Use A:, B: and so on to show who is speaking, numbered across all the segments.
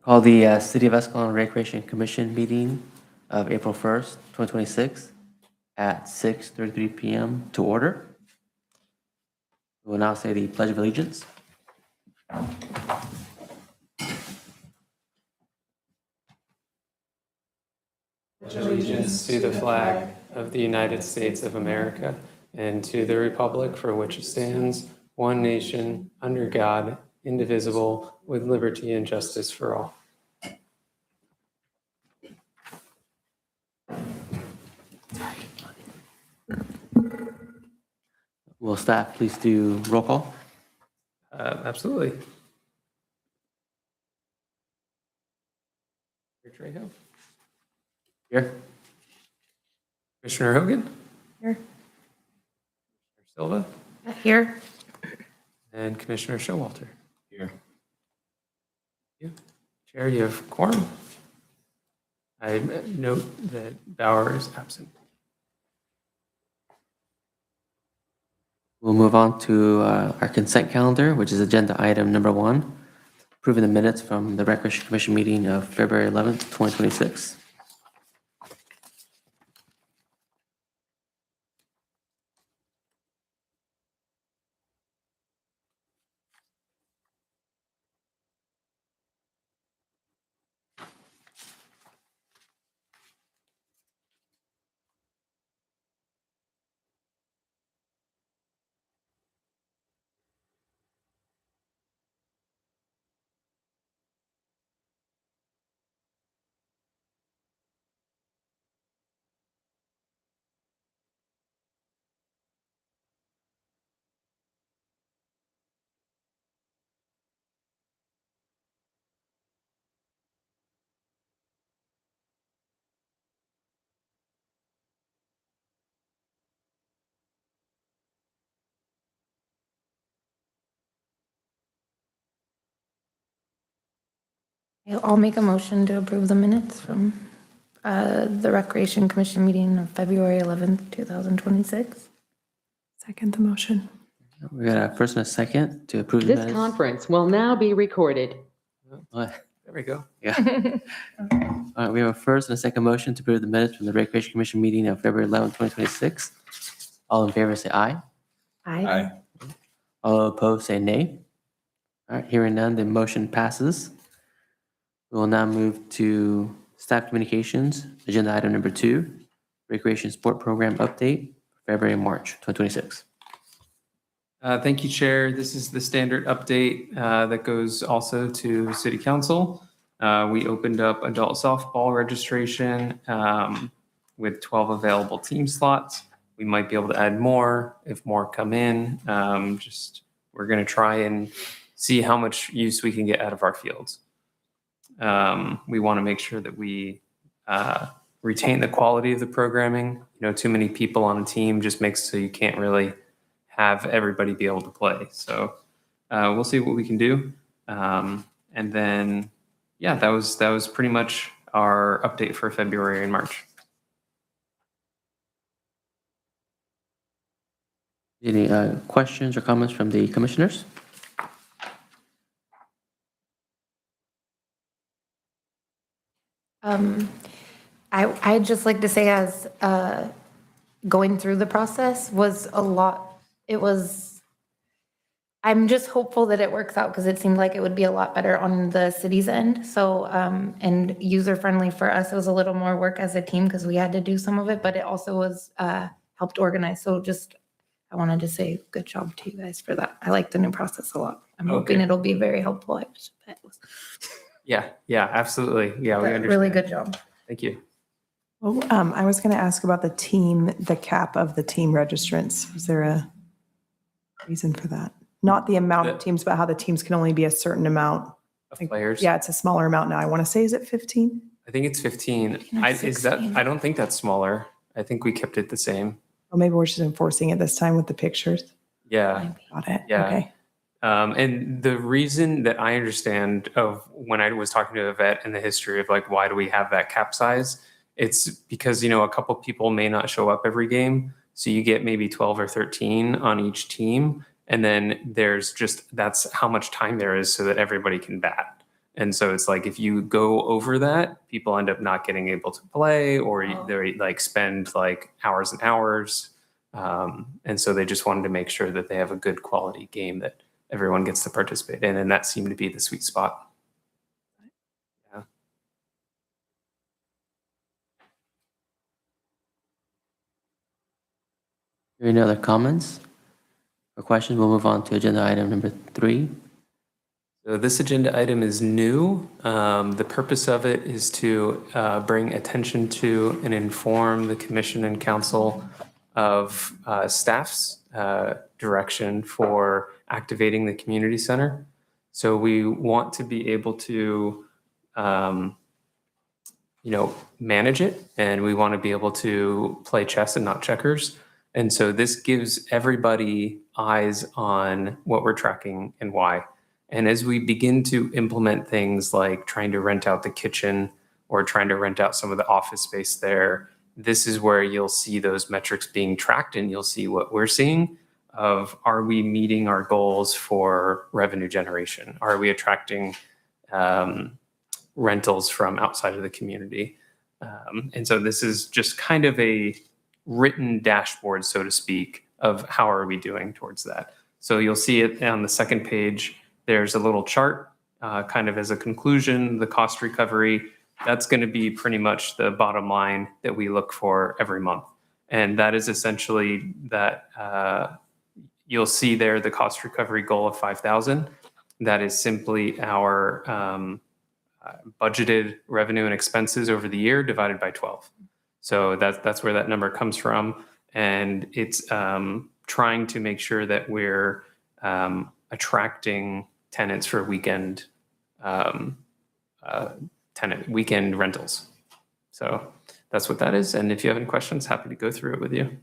A: Call the City of Escalon Recreation Commission meeting of April 1st, 2026 at 6:33 p.m. to order. We will now say the Pledge of Allegiance.
B: Allegiance to the flag of the United States of America and to the republic for which it stands, one nation, under God, indivisible, with liberty and justice for all.
A: Will staff please do roll call?
B: Absolutely. Trejo.
A: Here.
B: Commissioner Hogan.
C: Here.
B: Commissioner Silva.
C: Here.
B: And Commissioner Showalter.
A: Here.
B: You. Chair, you have quorum. I note that Bauer is absent.
A: We'll move on to our consent calendar, which is agenda item number 1, approving the minutes from the Recreation Commission meeting of February 11th, 2026.
C: I'll make a motion to approve the minutes from the Recreation Commission meeting of February 11th, 2026.
D: Second the motion.
A: We got a first and a second to approve the
E: This
A: minutes.
E: conference will now be recorded.
A: What?
B: There we go.
A: Yeah. All right, we have a first and a second motion to approve the minutes from the Recreation Commission meeting of February 11th, 2026. All in favor say aye.
C: Aye.
A: All opposed say nay. All right, hearing none, the motion passes. We will now move to staff communications, agenda item number 2, recreation sport program update, February and March 2026.
B: Thank you, Chair. This is the standard update that goes also to City Council. We opened up adult softball registration with 12 available team slots. We might be able to add more if more come in. We're going to try and see how much use we can get out of our fields. We want to make sure that we retain the quality of the programming. Too many people on a team just makes so you can't really have everybody be able to play. So we'll see what we can do. And then, yeah, that was pretty much our update for February and March.
A: Any questions or comments from the commissioners?
C: I'd just like to say as going through the process was a lot. I'm just hopeful that it works out because it seemed like it would be a lot better on the city's end. So, and user-friendly for us. It was a little more work as a team because we had to do some of it, but it also was helped organize. So I wanted to say good job to you guys for that. I like the new process a lot. I'm hoping it'll be very helpful.
B: Yeah, absolutely. Yeah, we understand.
C: Really good job.
B: Thank you.
D: Well, I was going to ask about the cap of the team registrants. Was there a reason for that? Not the amount of teams, but how the teams can only be a certain amount.
B: Of players?
D: Yeah, it's a smaller amount now. I want to say, is it 15?
B: I think it's 15. I don't think that's smaller. I think we kept it the same.
D: Well, maybe we're just enforcing it this time with the pictures.
B: Yeah.
D: Got it.
B: Yeah.
D: Okay.
B: And the reason that I understand of when I was talking to a vet and the history of like, why do we have that cap size? It's because, a couple people may not show up every game. So you get maybe 12 or 13 on each team. And then that's how much time there is so that everybody can bat. And so it's like if you go over that, people end up not getting able to play, or they like spend like hours and hours. And so they just wanted to make sure that they have a good quality game that everyone gets to participate in, and that seemed to be the sweet spot. Yeah.
A: Hearing no other comments or questions, we'll move on to agenda item number 3.
B: So this agenda item is new. The purpose of it is to bring attention to and inform the commission and council of staff's direction for activating the community center. So we want to be able to, manage it, and we want to be able to play chess and not checkers. And so this gives everybody eyes on what we're tracking and why. And as we begin to implement things like trying to rent out the kitchen or trying to rent out some of the office space there, this is where you'll see those metrics being tracked, and you'll see what we're seeing of, are we meeting our goals for revenue generation? Are we attracting rentals from outside of the community? And so this is just kind of a written dashboard, so to speak, of how are we doing towards that. So you'll see it on the second page. There's a little chart kind of as a conclusion, the cost recovery. That's going to be pretty much the bottom line that we look for every month. And that is essentially that you'll see there the cost recovery goal of 5,000. That is simply our budgeted revenue and expenses over the year divided by 12. So that's where that number comes from. And it's trying to make sure that we're attracting tenants for weekend weekend rentals. So that's what that is. And if you have any questions, happy to go through it with you.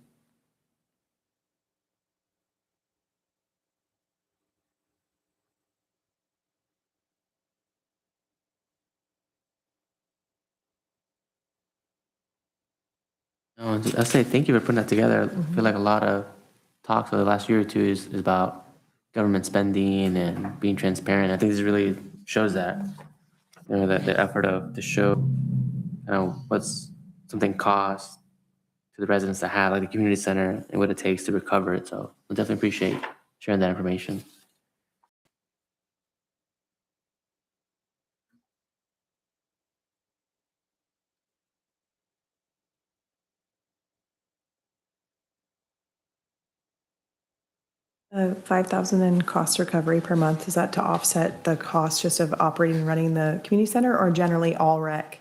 A: I say thank you for putting that together. I feel like a lot of talks over the last year or two is about government spending and being transparent. I think this really shows that, that the effort to show, what's something costs to the residents to have, like the community center, and what it takes to recover it. So I definitely appreciate sharing that information.
D: $5,000 in cost recovery per month, is that to offset the cost just of operating and running the community center, or generally all rec?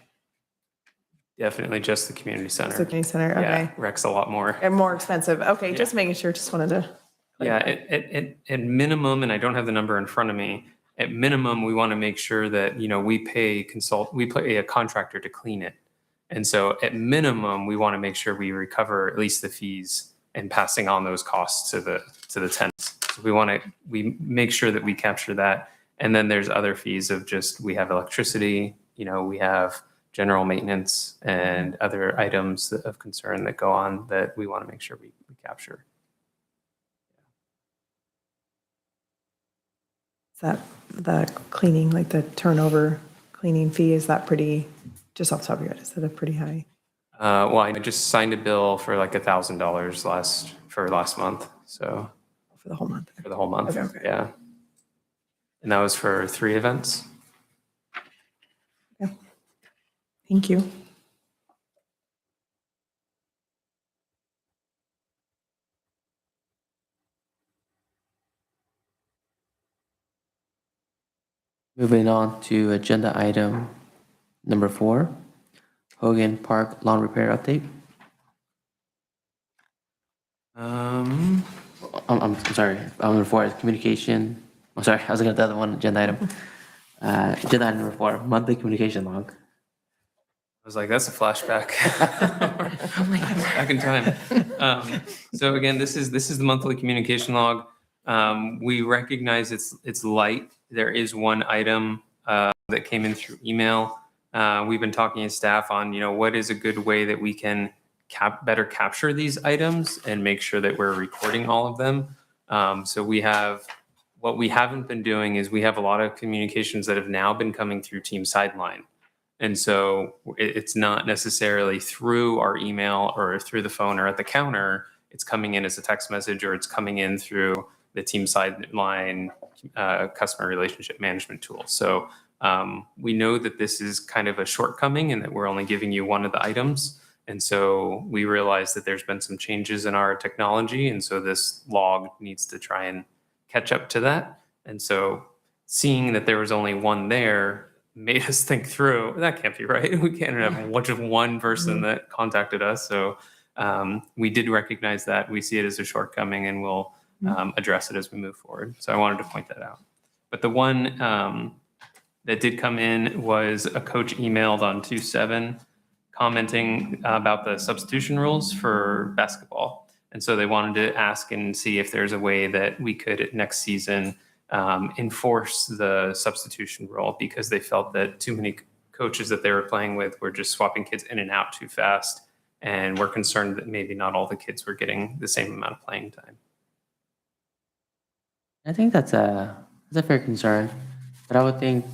B: Definitely just the community center.
D: Just the community center,
B: Yeah,
D: okay.
B: rec's a lot more.
D: And more expensive, okay,
B: Yeah.
D: just making sure, just wanted to.
B: Yeah, at minimum, and I don't have the number in front of me, at minimum, we want to make sure that, we pay a contractor to clean it. And so at minimum, we want to make sure we recover at least the fees and passing on those costs to the tenants. So we make sure that we capture that. And then there's other fees of just, we have electricity, we have general maintenance and other items of concern that go on that we want to make sure we capture.
D: Is that the cleaning, like the turnover cleaning fee, is that pretty, just off the top of your head, is that a pretty high?
B: Well, I just signed a bill for like $1,000 last month. So
D: For the whole month?
B: for the whole month,
D: Okay.
B: yeah. And that was for 3 events.
D: Thank you.
A: Moving on to agenda item number 4, Hogan Park lawn repair update. I'm sorry. Number 4 is communication. I'm sorry. I was looking at the other one, agenda item. Agenda item number 4, monthly communication log.
B: I was like, that's a flashback. Back in time. So again, this is the monthly communication log. We recognize it's light. There is one item that came in through email. We've been talking to staff on, what is a good way that we can better capture these items and make sure that we're recording all of them. So we have What we haven't been doing is we have a lot of communications that have now been coming through Team Sideline. And so it's not necessarily through our email or through the phone or at the counter. It's coming in as a text message, or it's coming in through the Team Sideline customer relationship management tool. So we know that this is kind of a shortcoming and that we're only giving you one of the items. And so we realize that there's been some changes in our technology. And so this log needs to try and catch up to that. And so seeing that there was only one there made us think through, that can't be right. We can't have just one person that contacted us. So we did recognize that. We see it as a shortcoming, and we'll address it as we move forward. So I wanted to point that out. But the one that did come in was a coach emailed on 2/7 commenting about the substitution rules for basketball. And so they wanted to ask and see if there's a way that we could next season enforce the substitution rule, because they felt that too many coaches that they were playing with were just swapping kids in and out too fast. And we're concerned that maybe not all the kids were getting the same amount of playing time.
A: I think that's a fair concern, but I would think,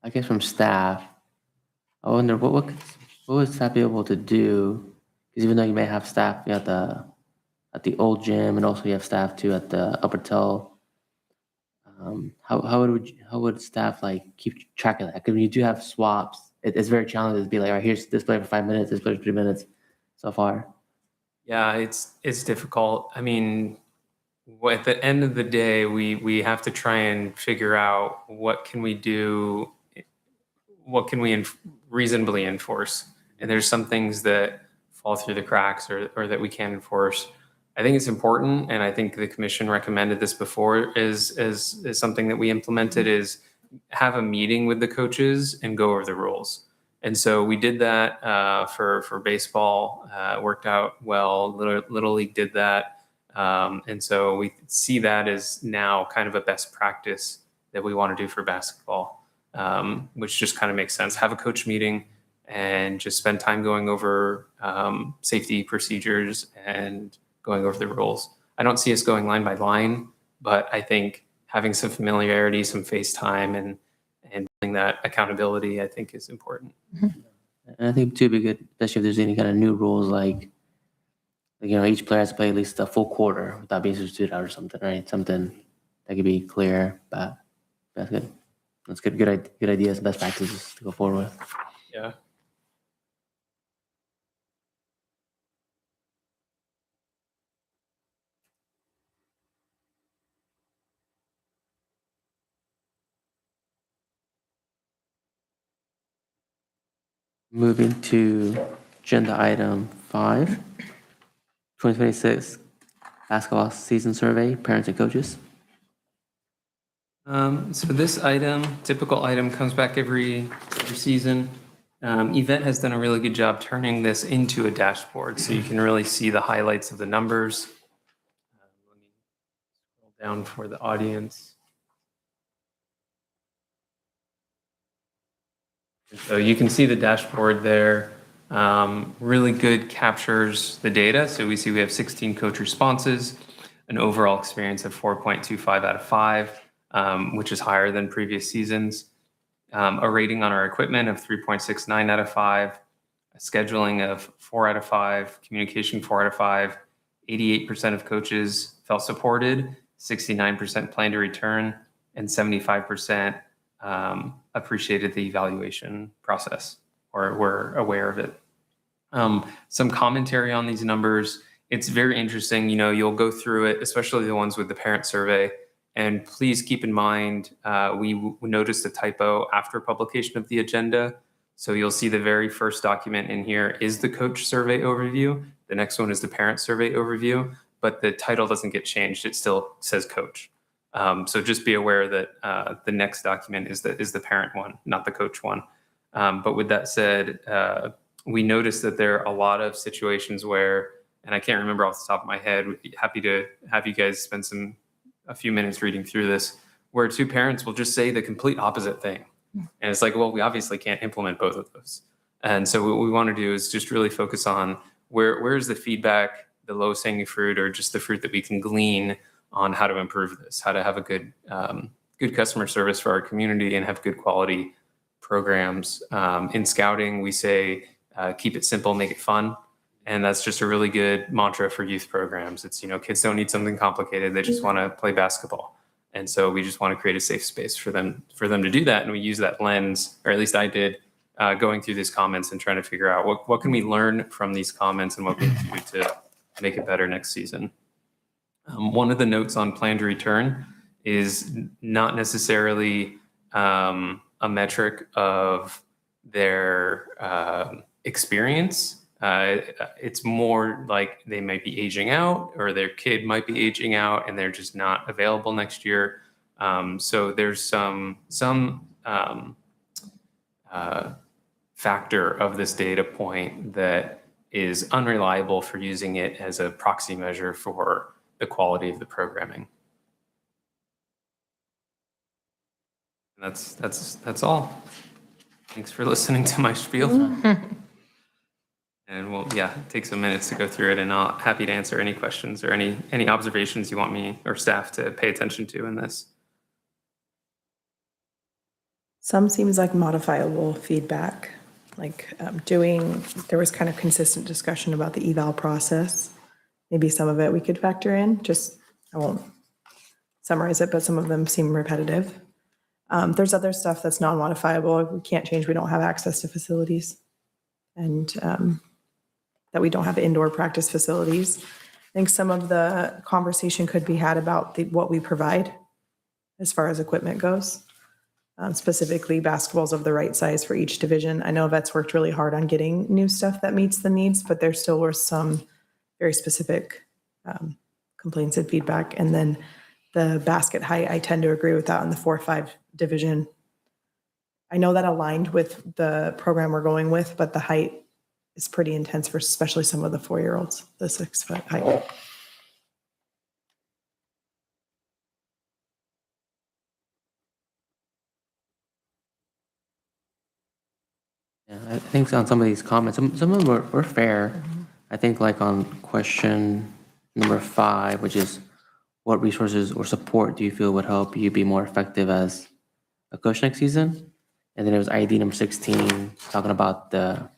A: I guess from staff, I wonder what would staff be able to do? Because even though you may have staff at the old gym, and also you have staff too at the upper Tell, how would staff like keep track of that? Because when you do have swaps, it's very challenging to be like, all right, here's this player for 5 minutes, this player for 3 minutes, so far.
B: Yeah, it's difficult. I mean, at the end of the day, we have to try and figure out what can we do, what can we reasonably enforce. And there's some things that fall through the cracks or that we can't enforce. I think it's important, and I think the commission recommended this before, is something that we implemented, is have a meeting with the coaches and go over the rules. And so we did that for baseball. Worked out well. Little League did that. And so we see that as now kind of a best practice that we want to do for basketball, which just kind of makes sense. Have a coach meeting and just spend time going over safety procedures and going over the rules. I don't see us going line by line, but I think having some familiarity, some face time, and building that accountability, I think, is important.
A: And I think too, be good, especially if there's any kind of new rules, like each player has to play at least a full quarter without being substituted out or something, right? Something that could be clear, but that's good. That's good. Good ideas, best practices to go forward with.
B: Yeah.
A: Moving to agenda item 5, 2026 basketball season survey, parents and coaches.
B: So this item, typical item, comes back every season. Yvette has done a really good job turning this into a dashboard, so you can really see the highlights of the numbers. Let me scroll down for the audience. So you can see the dashboard there. Really good, captures the data. So we see we have 16 coach responses, an overall experience of 4.25 out of 5, which is higher than previous seasons. A rating on our equipment of 3.69 out of 5, a scheduling of 4 out of 5, communication 4 out of 5, 88% of coaches felt supported, 69% plan to return, and 75% appreciated the evaluation process or were aware of it. Some commentary on these numbers. It's very interesting. You'll go through it, especially the ones with the parent survey. And please keep in mind, we noticed a typo after publication of the agenda. So you'll see the very first document in here is the coach survey overview. The next one is the parent survey overview, but the title doesn't get changed. It still says coach. So just be aware that the next document is the parent one, not the coach one. But with that said, we noticed that there are a lot of situations where, and I can't remember off the top of my head, we'd be happy to have you guys spend a few minutes reading through this, where two parents will just say the complete opposite thing. And it's like, well, we obviously can't implement both of those. And so what we want to do is just really focus on where's the feedback, the lowest hanging fruit, or just the fruit that we can glean on how to improve this, how to have a good customer service for our community and have good quality programs. In scouting, we say, keep it simple, make it fun. And that's just a really good mantra for youth programs. It's, kids don't need something complicated. They just want to play basketball. And so we just want to create a safe space for them to do that. And we use that lens, or at least I did, going through these comments and trying to figure out what can we learn from these comments and what we can do to make it better next season. One of the notes on plan to return is not necessarily a metric of their experience. It's more like they might be aging out, or their kid might be aging out and they're just not available next year. So there's some factor of this data point that is unreliable for using it as a proxy measure for the quality of the programming. And that's all. Thanks for listening to my spiel. And we'll, take some minutes to go through it, and I'm happy to answer any questions or any observations you want me or staff to pay attention to in this.
D: Some seems like modifiable feedback, like there was kind of consistent discussion about the eval process. Maybe some of it we could factor in, I won't summarize it, but some of them seem repetitive. There's other stuff that's non-modifiable. We can't change, we don't have access to facilities. And that we don't have indoor practice facilities. I think some of the conversation could be had about what we provide as far as equipment goes. Specifically, basketballs of the right size for each division. I know Vet's worked really hard on getting new stuff that meets the needs, but there still were some very specific complaints and feedback. And then the basket height, I tend to agree with that on the 4-5 division. I know that aligned with the program we're going with, but the height is pretty intense for especially some of the 4-year-olds, the 6-foot height.
A: Yeah, I think on some of these comments, some of them were fair. I think like on question number 5, which is what resources or support do you feel would help you be more effective as a coach next season? And then it was ID number 16, talking about the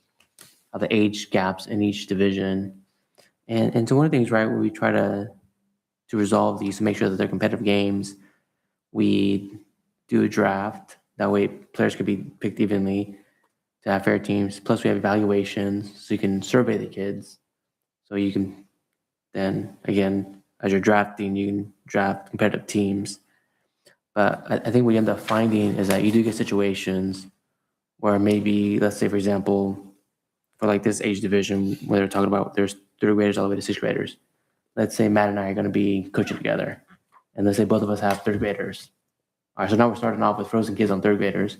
A: age gaps in each division. And so one of the things, right, where we try to resolve these, to make sure that they're competitive games, we do a draft. That way players could be picked evenly to have fair teams. Plus we have evaluations, so you can survey the kids. So you can then, again, as you're drafting, you can draft competitive teams. But I think what you end up finding is that you do get situations where maybe, let's say, for example, for like this age division where they're talking about there's 3rd graders all the way to 6th graders. Let's say Matt and I are going to be coaching together. And let's say both of us have 3rd graders. All right, so now we're starting off with frozen kids on 3rd graders.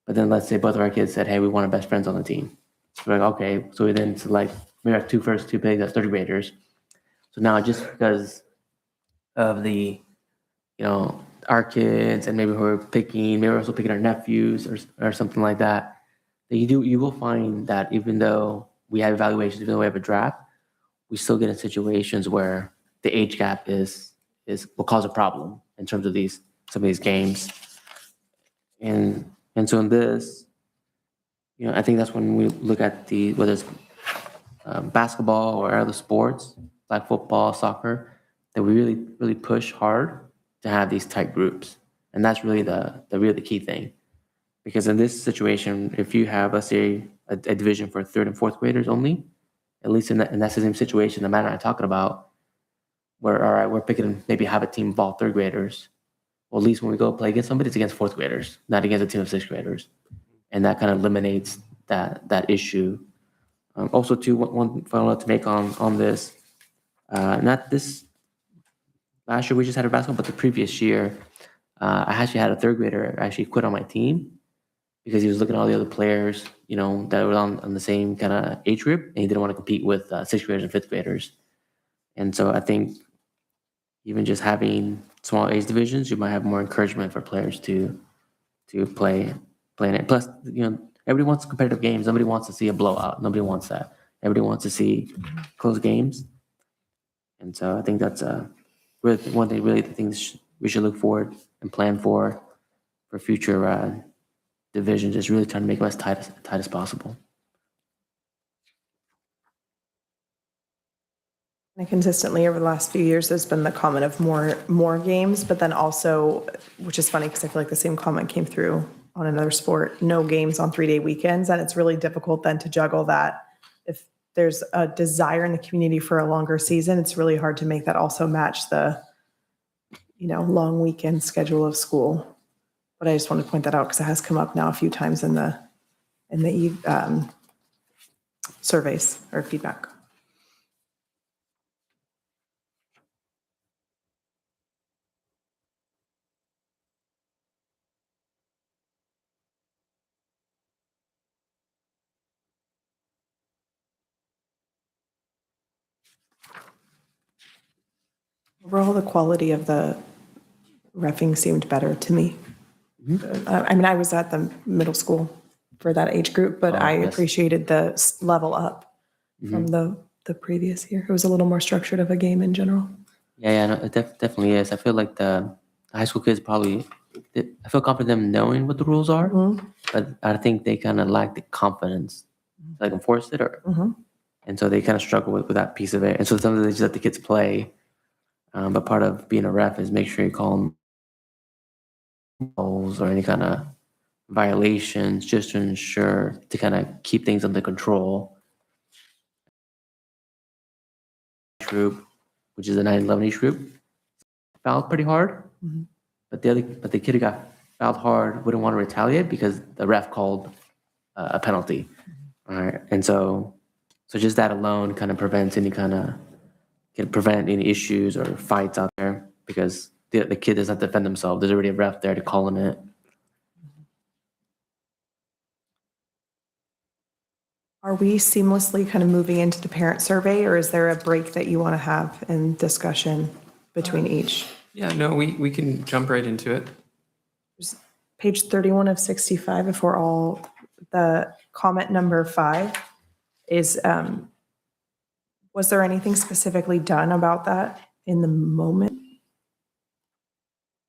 A: But then let's say both of our kids said, hey, we want our best friends on the team. So we're like, okay. So we then select maybe our two pigs as 3rd graders. So now just because of the, our kids and maybe we're also picking our nephews or something like that, you will find that even though we have evaluations, even though we have a draft, we still get in situations where the age gap will cause a problem in terms of some of these games. And so in this, I think that's when we look at whether it's basketball or other sports like football, soccer, that we really, really push hard to have these tight groups. And that's really the key thing. Because in this situation, if you have, let's say, a division for 3rd and 4th graders only, at least in that same situation, the man I'm talking about, where, all right, we're picking maybe have a team of all 3rd graders. Well, at least when we go play against somebody, it's against 4th graders, not against a team of 6th graders. And that kind of eliminates that issue. Also, too, one final note to make on this, not this last year we just had a basketball, but the previous year, I actually had a 3rd grader actually quit on my team because he was looking at all the other players, that were on the same kind of age group, and he didn't want to compete with 6th graders and 5th graders. And so I think even just having small age divisions, you might have more encouragement for players to play in it. Plus, everybody wants competitive games. Nobody wants to see a blowout. Nobody wants that. Everybody wants to see close games. And so I think that's really, one thing, really, the things we should look forward and plan for future divisions is really trying to make them as tight as possible.
D: And consistently over the last few years, there's been the comment of more games, but then also, which is funny because I feel like the same comment came through on another sport, no games on 3-day weekends. And it's really difficult then to juggle that. If there's a desire in the community for a longer season, it's really hard to make that also match the, long weekend schedule of school. But I just want to point that out because it has come up now a few times in the surveys or feedback. Overall, the quality of the reffing seemed better to me. I mean, I was at the middle school for that age group, but I
A: yes.
D: appreciated the level up from the previous year. It was a little more structured of a game in general.
A: Yeah, no, it definitely is. I feel like the high school kids probably, I feel confident them knowing what the rules are, but I think they kind of lack the confidence to like enforce it, and so they kind of struggle with that piece of it. And so sometimes they just let the kids play. But part of being a ref is make sure you call them goals or any kind of violations just to ensure to kind of keep things under control. Group, which is a 9-11 age group, fouled pretty hard, but the kid who got fouled hard wouldn't want to retaliate because the ref called a penalty. All right, and so just that alone kind of prevents any kind of can prevent any issues or fights out there because the kid doesn't have to defend themselves. There's already a ref there to call on it.
D: Are we seamlessly kind of moving into the parent survey, or is there a break that you want to have in discussion between each?
B: Yeah, no, we can jump right into it.
D: Page 31 of 65, if we're all, the comment number 5 is, was there anything specifically done about that in the moment?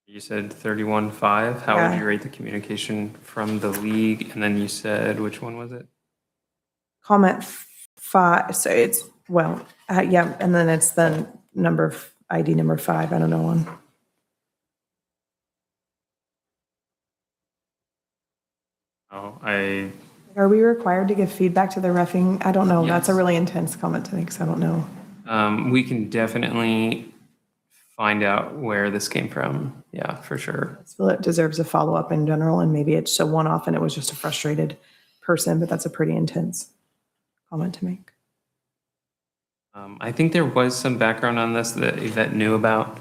B: You said 31.5. How would
D: Yeah.
B: you rate the communication from the league? And then you said, which one was it?
D: Comment 5, so it's, well, yeah, and then it's the ID number 5, I don't know one.
B: Oh,
D: Are we required to give feedback to the reffing? I don't know, that's a
B: Yes.
D: really intense comment to make, so I don't know.
B: we can definitely find out where this came from. Yeah, for sure.
D: I feel it deserves a follow-up in general, and maybe it's a one-off and it was just a frustrated person, but that's a pretty intense comment to make.
B: I think there was some background on this that Yvette knew about,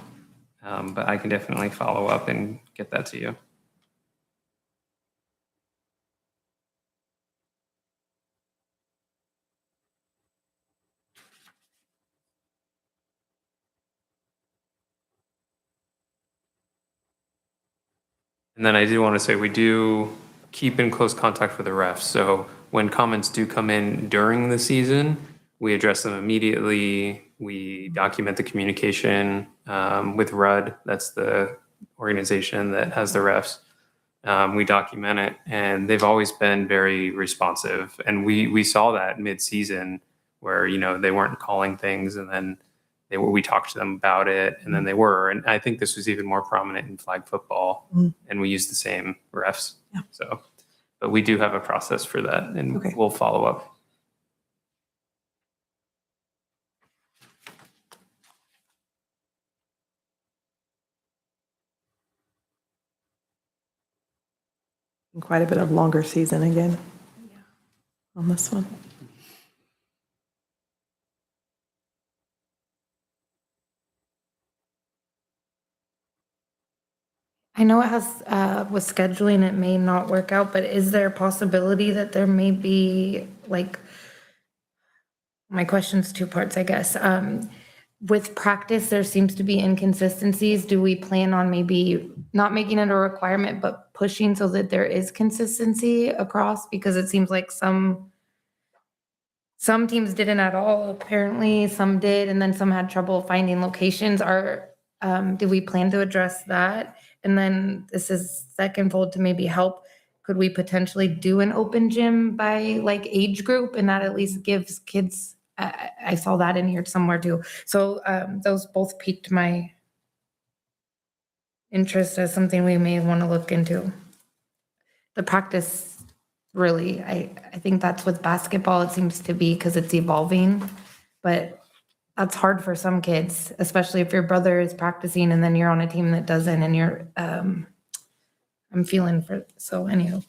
B: but I can definitely follow up and get that to you. And then I do want to say we do keep in close contact with the refs. So when comments do come in during the season, we address them immediately. We document the communication with RUD. That's the organization that has the refs. We document it, and they've always been very responsive. And we saw that mid-season where they weren't calling things, and then we talked to them about it, and then they were. And I think this was even more prominent in flag football, and we use the same refs.
D: Yeah.
B: So, but we do have a process for that, and
D: Okay.
B: we'll follow up.
D: And quite a bit of longer season again on this one.
C: I know it has, with scheduling, it may not work out, but is there a possibility that there may be, like, my question's 2 parts, I guess. With practice, there seems to be inconsistencies. Do we plan on maybe not making it a requirement, but pushing so that there is consistency across? Because it seems like some teams didn't at all, apparently, some did, and then some had trouble finding locations. Do we plan to address that? And then this is second fold to maybe help. Could we potentially do an open gym by like age group, and that at least gives kids, I saw that in here somewhere too. So those both piqued my interest as something we may want to look into. The practice, really, I think that's with basketball, it seems to be, because it's evolving, but that's hard for some kids, especially if your brother is practicing and then you're on a team that doesn't, and you're, I'm feeling for, so anyhow,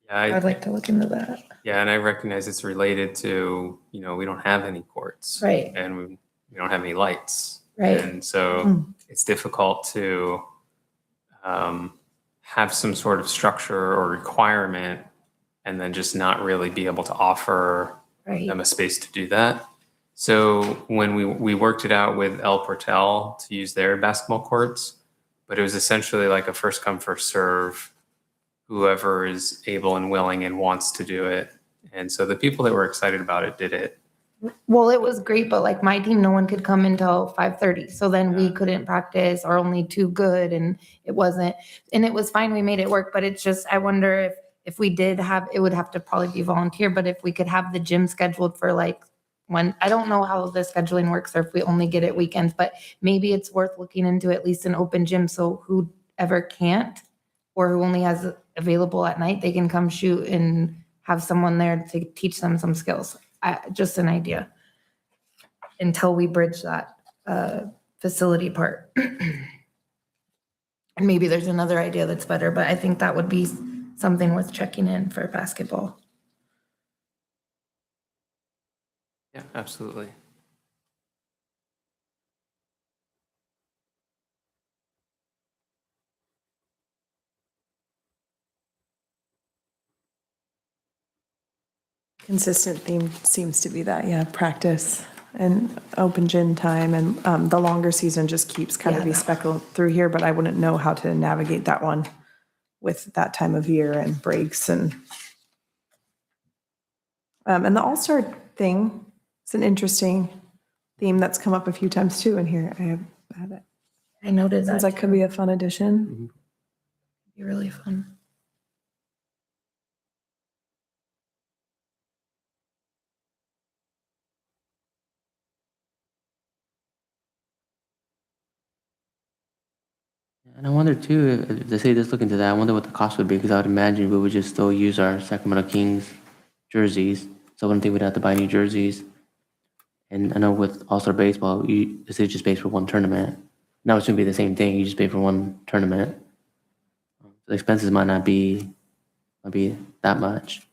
B: Yeah,
C: I'd like to look into that.
B: yeah, and I recognize it's related to, we don't have any courts.
C: Right.
B: And we don't have any lights.
C: Right.
B: And so it's difficult to have some sort of structure or requirement and then just not really be able to offer
C: Right.
B: them a space to do that. So when we worked it out with El Portel to use their basketball courts, but it was essentially like a first come, first serve, whoever is able and willing and wants to do it. And so the people that were excited about it did it.
C: Well, it was great, but like my team, no one could come until 5:30. So then we couldn't practice, or only too good, and it wasn't, and it was fine. We made it work, but it's just, I wonder if we did have, it would have to probably be volunteer, but if we could have the gym scheduled for like one, I don't know how the scheduling works, or if we only get it weekends, but maybe it's worth looking into at least an open gym. So whoever can't, or who only has available at night, they can come shoot and have someone there to teach them some skills. Just an idea until we bridge that facility part. And maybe there's another idea that's better, but I think that would be something worth checking in for basketball.
B: Yeah, absolutely.
D: Consistent theme seems to be that, yeah, practice and open gym time, and the longer season just keeps kind of
C: Yeah,
D: be
C: that-
D: speckled through here, but I wouldn't know how to navigate that one with that time of year and breaks and the All-Star thing is an interesting theme that's come up a few times too in here. I have it.
C: I noted that.
D: Sounds like could be a fun addition.
A: Mhm.
C: Be really fun.
A: And I wonder too, if they say just look into that, I wonder what the cost would be, because I would imagine we would just still use our Sacramento Kings jerseys. So I wouldn't think we'd have to buy new jerseys. And I know with All-Star Baseball, the city just pays for one tournament. Now it's gonna be the same thing, you just pay for one tournament. The expenses might not be that much.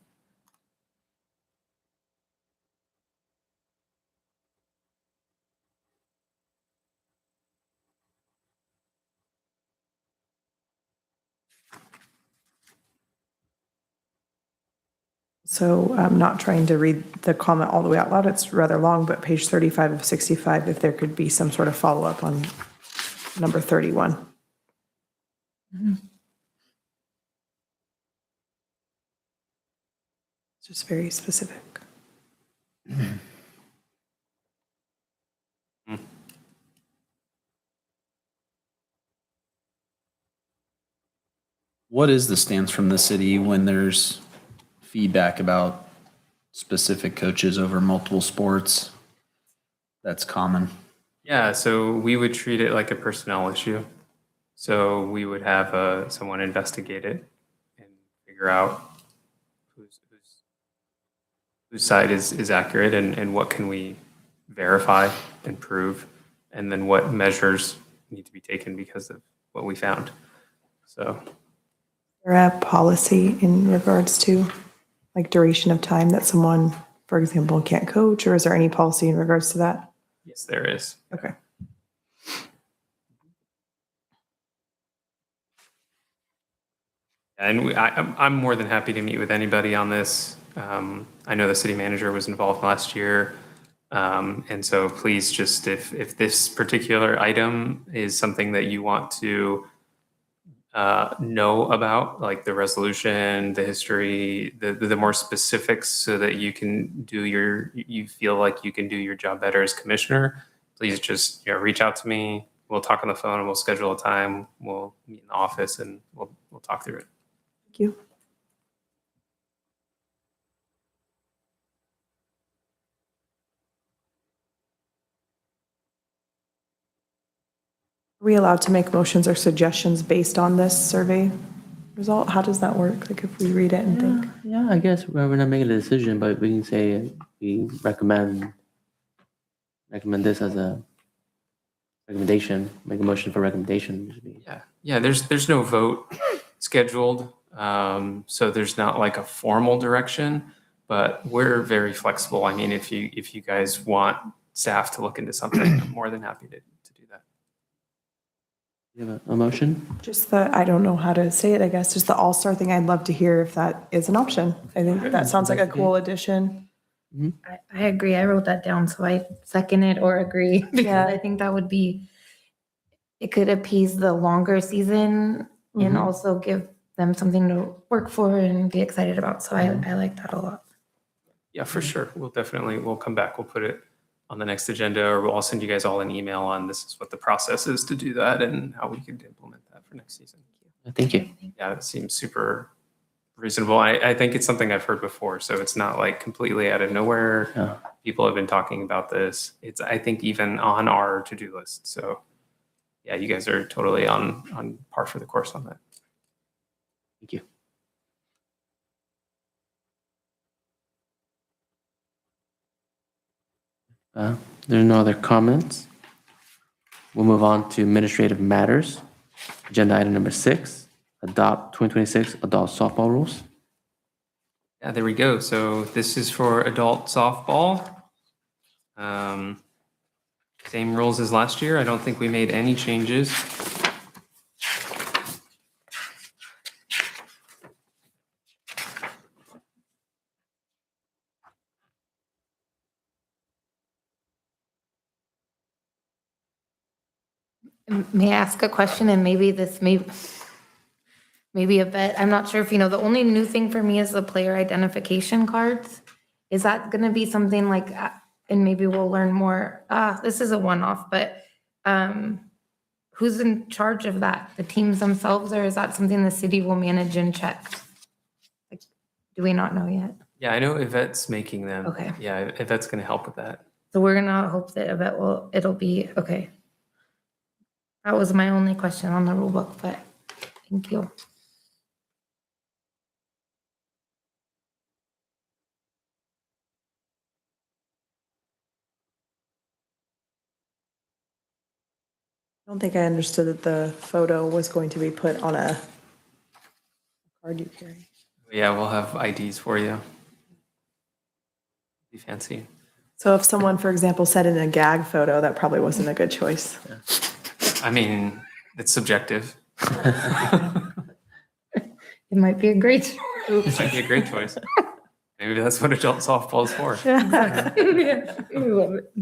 D: So I'm not trying to read the comment all the way out loud. It's rather long, but page 35 of 65, if there could be some sort of follow-up on number 31. It's just very specific.
F: What is the stance from the city when there's feedback about specific coaches over multiple sports? That's common.
B: Yeah, so we would treat it like a personnel issue. So we would have someone investigate it and figure out whose side is accurate, and what can we verify and prove, and then what measures need to be taken because of what we found. So
D: Is there a policy in regards to like duration of time that someone, for example, can't coach, or is there any policy in regards to that?
B: yes, there is.
D: Okay.
B: And I'm more than happy to meet with anybody on this. I know the city manager was involved last year. And so please just, if this particular item is something that you want to know about, like the resolution, the history, the more specifics, so that you can you feel like you can do your job better as commissioner, please just reach out to me. We'll talk on the phone and we'll schedule a time. We'll meet in the office and we'll talk through it.
D: Thank you. Are we allowed to make motions or suggestions based on this survey result? How does that work? Like if we read it and think?
A: Yeah, I guess we're not making a decision, but we can say we recommend this as a recommendation, make a motion for recommendation.
B: Yeah. There's no vote scheduled, so there's not like a formal direction, but we're very flexible. I mean, if you guys want staff to look into something, I'm more than happy to do that.
A: You have a motion?
D: Just I don't know how to say it, I guess, just the all-star thing. I'd love to hear if that is an option. I think that sounds like a cool addition.
C: I agree. I wrote that down, so I second it or agree. Because
D: Yeah.
C: I think that would be, it could appease the longer season and also give them something to work for and be excited about. So I like that a lot.
B: Yeah, for sure. We'll come back. We'll put it on the next agenda, or I'll send you guys all an email on this is what the process is to do that and how we could implement that for next season.
A: Thank you.
B: Yeah, it seems super reasonable. I think it's something I've heard before, so it's not like completely out of nowhere.
A: Yeah.
B: People have been talking about this. It's, I think, even on our to-do list. So yeah, you guys are totally on par for the course on that.
A: Thank you. There are no other comments. We'll move on to administrative matters. Agenda item number 6, adopt 2026 adult softball rules.
B: Yeah, there we go. So this is for adult softball. Same rules as last year. I don't think we made any changes.
C: May I ask a question? And maybe this maybe a bit, I'm not sure if you know, the only new thing for me is the player identification cards. Is that going to be something like, and maybe we'll learn more, this is a one-off, but who's in charge of that? The teams themselves, or is that something the city will manage and check? Like, do we not know yet?
B: Yeah, I know Yvette's making them.
C: Okay.
B: Yeah, Yvette's going to help with that.
C: So we're gonna hope that it'll be, okay. That was my only question on the rule book, but thank you.
D: I don't think I understood that the photo was going to be put on a card you carry.
B: Yeah, we'll have IDs for you. Be fancy.
D: So if someone, for example, sent in a gag photo, that probably wasn't a good choice.
B: I mean, it's subjective.
C: It might be a great.
B: It might be a great choice. Maybe that's what adult softball is for.
C: Yeah, I love it.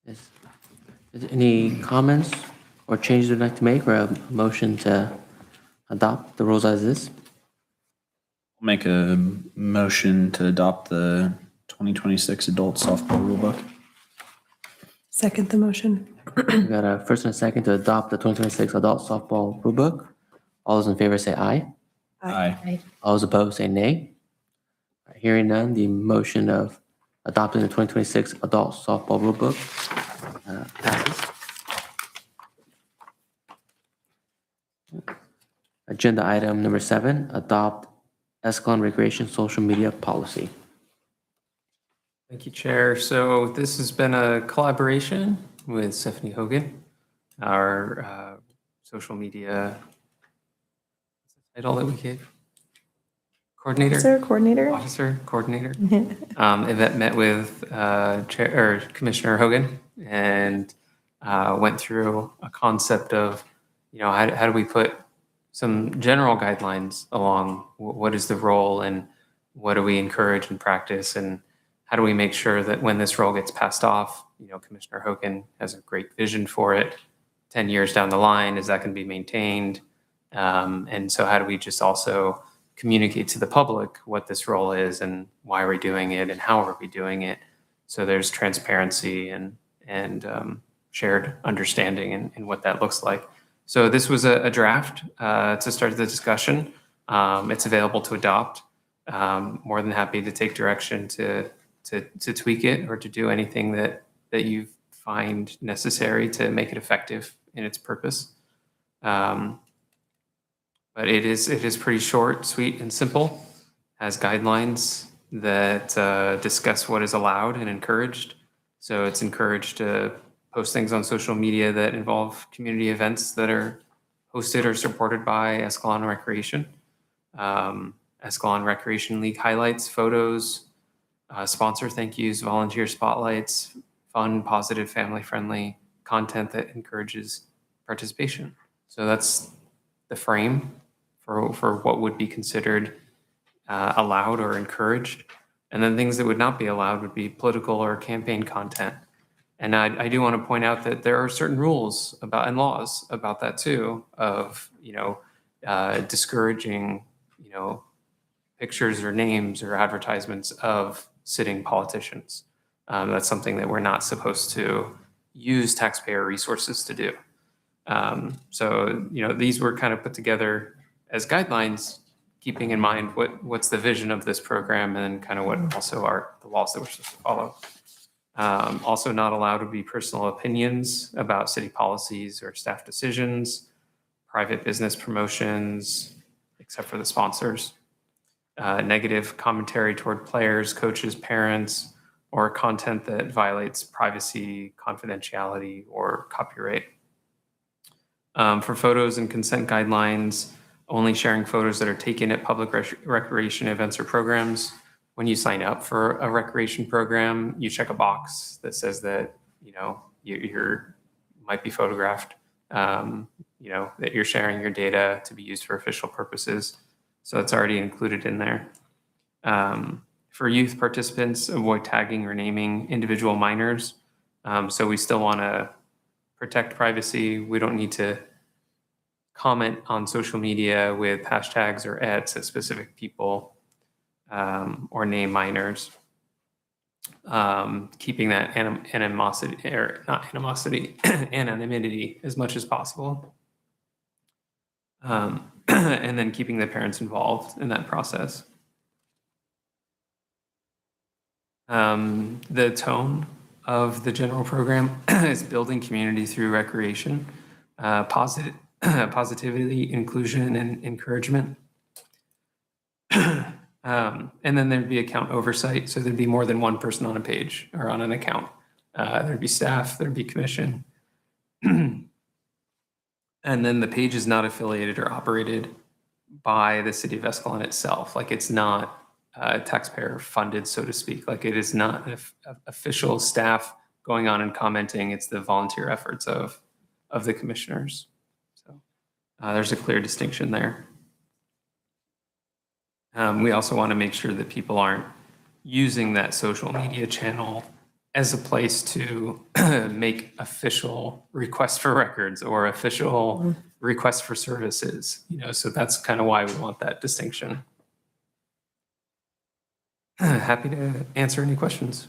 A: Is there any comments or changes you'd like to make, or a motion to adopt the rules as is?
F: I'll make a motion to adopt the 2026 adult softball rulebook.
D: Second the motion.
A: We got a first and a second to adopt the 2026 adult softball rulebook. All those in favor say aye.
F: Aye.
A: All those opposed say nay. All right, hearing none, the motion of adopting the 2026 adult softball rulebook passes. Agenda item number 7, adopt Escalon Recreation social media policy.
B: Thank you, Chair. So this has been a collaboration with Stephanie Hogan, our social media title that we gave. Coordinator?
D: Sir, coordinator?
B: Officer, coordinator. Yvette met with Chair or Commissioner Hogan and went through a concept of, how do we put some general guidelines along what is the role and what do we encourage and practice, and how do we make sure that when this role gets passed off, Commissioner Hogan has a great vision for it 10 years down the line, is that going to be maintained? And so how do we just also communicate to the public what this role is and why we're doing it and how are we doing it? So there's transparency and shared understanding in what that looks like. So this was a draft to start the discussion. It's available to adopt. More than happy to take direction to tweak it or to do anything that you find necessary to make it effective in its purpose. But it is pretty short, sweet, and simple. Has guidelines that discuss what is allowed and encouraged. So it's encouraged to post things on social media that involve community events that are hosted or supported by Escalon Recreation. Escalon Recreation League highlights, photos, sponsor thank yous, volunteer spotlights, fun, positive, family-friendly content that encourages participation. So that's the frame for what would be considered allowed or encouraged. And then things that would not be allowed would be political or campaign content. And I do want to point out that there are certain rules about and laws about that too, of discouraging pictures or names or advertisements of sitting politicians. That's something that we're not supposed to use taxpayer resources to do. So these were kind of put together as guidelines, keeping in mind what's the vision of this program and kind of what also are the laws that we're supposed to follow. Also not allowed would be personal opinions about city policies or staff decisions, private business promotions, except for the sponsors, negative commentary toward players, coaches, parents, or content that violates privacy, confidentiality, or copyright. For photos and consent guidelines, only sharing photos that are taken at public recreation events or programs. When you sign up for a recreation program, you check a box that says that, you're might be photographed, that you're sharing your data to be used for official purposes. So it's already included in there. For youth participants, avoid tagging or naming individual minors. So we still want to protect privacy. We don't need to comment on social media with hashtags or ads at specific people. Or name minors, keeping that anonymity as much as possible. And then keeping the parents involved in that process. The tone of the general program is building community through recreation, positivity, inclusion, and encouragement. And then there'd be account oversight. So there'd be more than one person on a page or on an account. There'd be staff, there'd be commission. And then the page is not affiliated or operated by the city of Escalon itself. Like it's not taxpayer funded, so to speak. Like it is not official staff going on and commenting. It's the volunteer efforts of the commissioners. So there's a clear distinction there. We also want to make sure that people aren't using that social media channel as a place to make official requests for records or official requests for services, so that's kind of why we want that distinction. Happy to answer any questions.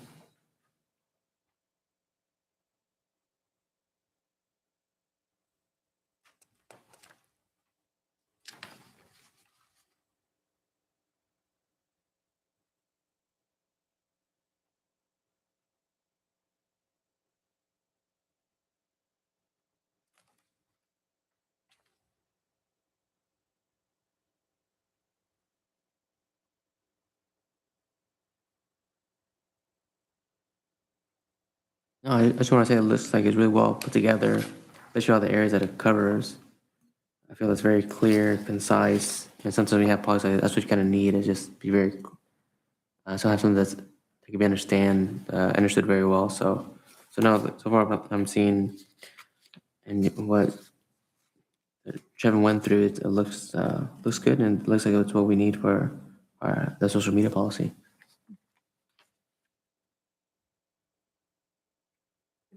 A: No, I just want to say it looks like it's really well put together, especially all the areas that it covers. I feel it's very clear, concise, and sometimes we have policies like that's what you kind of need, is just be very, so have something that can be understood very well. So no, so far I'm seeing, and what Trevin went through, it looks good, and it looks like it's what we need for the social media policy.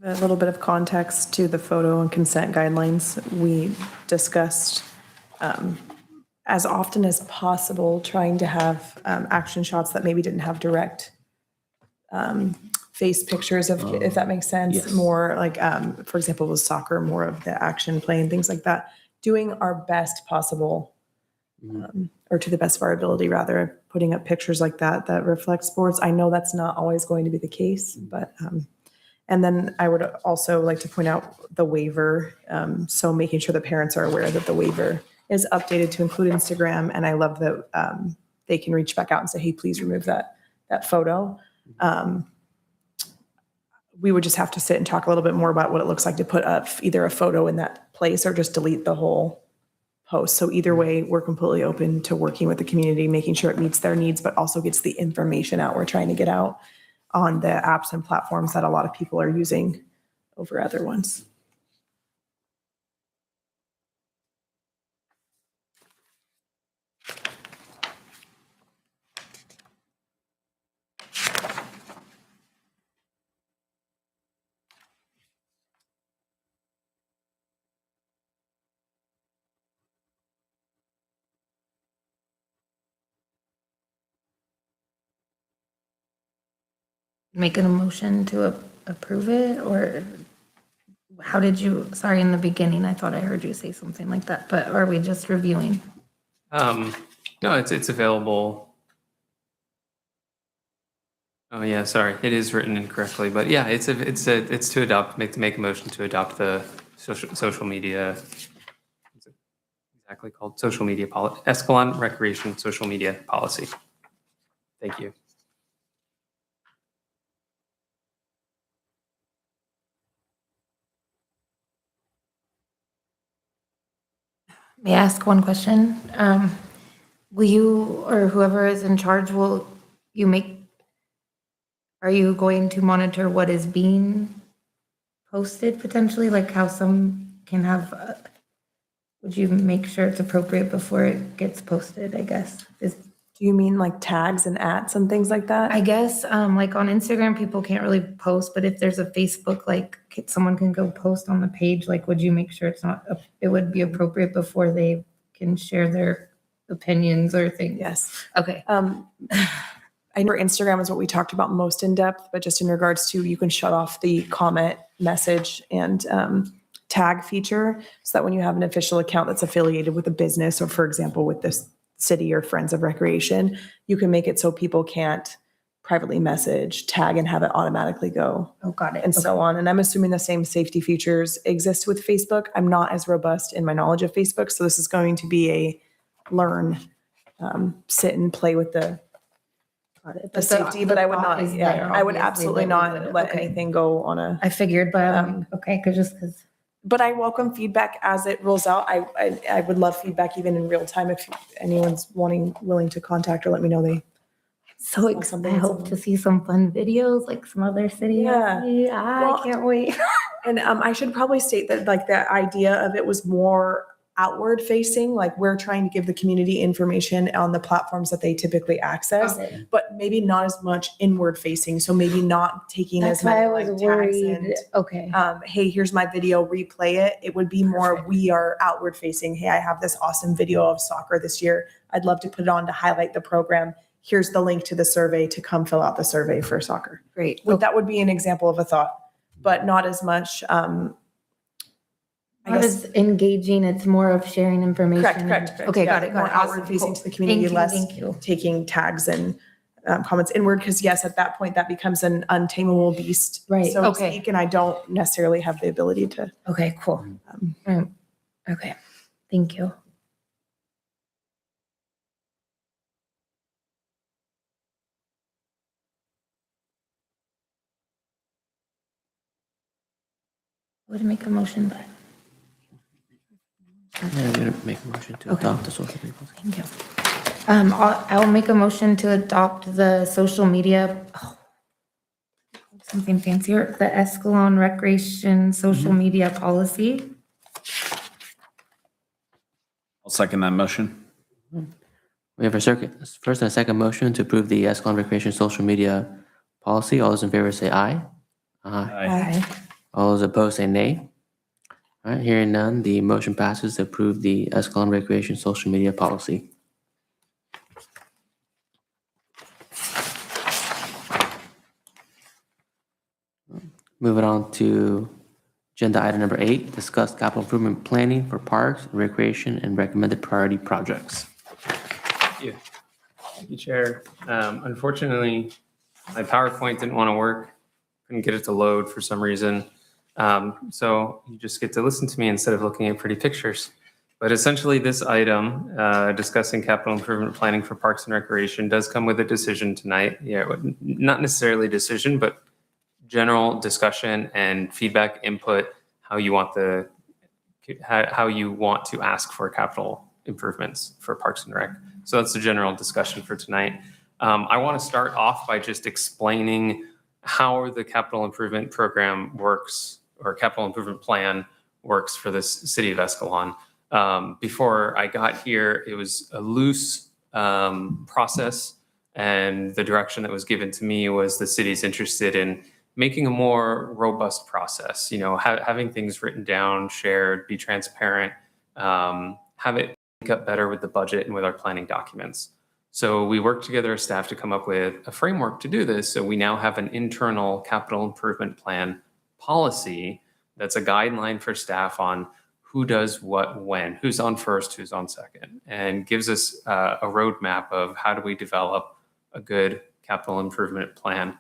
D: A little bit of context to the photo and consent guidelines. We discussed as often as possible trying to have action shots that maybe didn't have direct face pictures, if that makes sense.
A: Yes.
D: More like, for example, with soccer, more of the action play and things like that. Doing our best possible, or to the best of our ability, rather, putting up pictures like that reflect sports. I know that's not always going to be the case, but and then I would also like to point out the waiver. So making sure the parents are aware that the waiver is updated to include Instagram. And I love that they can reach back out and say, hey, please remove that photo. We would just have to sit and talk a little bit more about what it looks like to put up either a photo in that place or just delete the whole post. So either way, we're completely open to working with the community, making sure it meets their needs, but also gets the information out we're trying to get out on the apps and platforms that a lot of people are using over other ones.
C: Making a motion to approve it, or how did you, sorry, in the beginning, I thought I heard you say something like that, but are we just reviewing?
B: No, it's available. Oh yeah, sorry, it is written incorrectly, but yeah, it's to adopt, make a motion to adopt the social media. What's it exactly called? Social media policy, Escalon Recreation Social Media Policy. Thank you.
C: May I ask one question? Will you, or whoever is in charge, are you going to monitor what is being posted potentially? Like how some can have, would you make sure it's appropriate before it gets posted, I guess?
D: Do you mean like tags and ats and things like that?
C: I guess, like on Instagram, people can't really post, but if there's a Facebook, like someone can go post on the page, like, would you make sure it would be appropriate before they can share their opinions or things?
D: Yes.
C: Okay.
D: I know Instagram is what we talked about most in depth, but just in regards to, you can shut off the comment, message, and tag feature, so that when you have an official account that's affiliated with a business, or for example, with this city or Friends of Recreation, you can make it so people can't privately message, tag, and have it automatically go.
C: Oh, got it.
D: And so on. And I'm assuming the same safety features exist with Facebook. I'm not as robust in my knowledge of Facebook, so this is going to be a learn, sit and play with the safety, but I would not, I would absolutely not let anything go on a.
C: I figured, but okay, because
D: But I welcome feedback as it rolls out. I would love feedback even in real time if anyone's willing to contact or let me know they.
C: so I hope to see some fun videos like some other cities.
D: Yeah.
C: I can't wait.
D: And I should probably state that like the idea of it was more outward facing, like we're trying to give the community information on the platforms that they typically access, but maybe not as much inward facing. So maybe not taking
C: That's
D: as many
C: why I was
D: like tags
C: worried.
D: and
C: Okay.
D: hey, here's my video, replay it. It would be more, we are outward facing. Hey, I have this awesome video of soccer this year. I'd love to put it on to highlight the program. Here's the link to the survey to come fill out the survey for soccer.
C: Great.
D: That would be an example of a thought, but not as much, I
C: Not
D: guess.
C: as engaging, it's more of sharing information.
D: Correct.
C: Okay,
D: Yeah,
C: got it.
D: more outward
C: Awesome,
D: facing
C: cool.
D: to the community,
C: Thank you,
D: less
C: thank you.
D: taking tags and comments inward. Because yes, at that point, that becomes an untamable beast,
C: Right,
D: so to
C: okay.
D: speak. And I don't necessarily have the ability to.
C: Okay, cool. Okay, thank you. I would make a motion, but
A: Yeah, I'm gonna make a motion to
C: Okay.
A: adopt the social media policy.
C: thank you. I'll make a motion to adopt the social media, something fancier, the Escalon Recreation Social Media Policy.
F: I'll second that motion.
A: We have a first and a second motion to approve the Escalon Recreation Social Media Policy. All those in favor say aye.
F: Aye.
A: All those opposed say nay. All right, hearing none, the motion passes to approve the Escalon Recreation Social Media Policy. Moving on to agenda item number 8, discuss capital improvement planning for parks, recreation, and recommended priority projects.
B: Thank you, Chair. Unfortunately, my PowerPoint didn't want to work. Couldn't get it to load for some reason. So you just get to listen to me instead of looking at pretty pictures. But essentially, this item, discussing capital improvement planning for parks and recreation, does come with a decision tonight. Yeah, not necessarily a decision, but general discussion and feedback input, how you want to ask for capital improvements for Parks and Rec. So that's the general discussion for tonight. I want to start off by just explaining how the capital improvement program works, or capital improvement plan works for this city of Escalon. Before I got here, it was a loose process, and the direction that was given to me was the city's interested in making a more robust process, having things written down, shared, be transparent, have it link up better with the budget and with our planning documents. So we worked together as staff to come up with a framework to do this. So we now have an internal capital improvement plan policy that's a guideline for staff on who does what when, who's on first, who's on second, and gives us a roadmap of how do we develop a good capital improvement plan.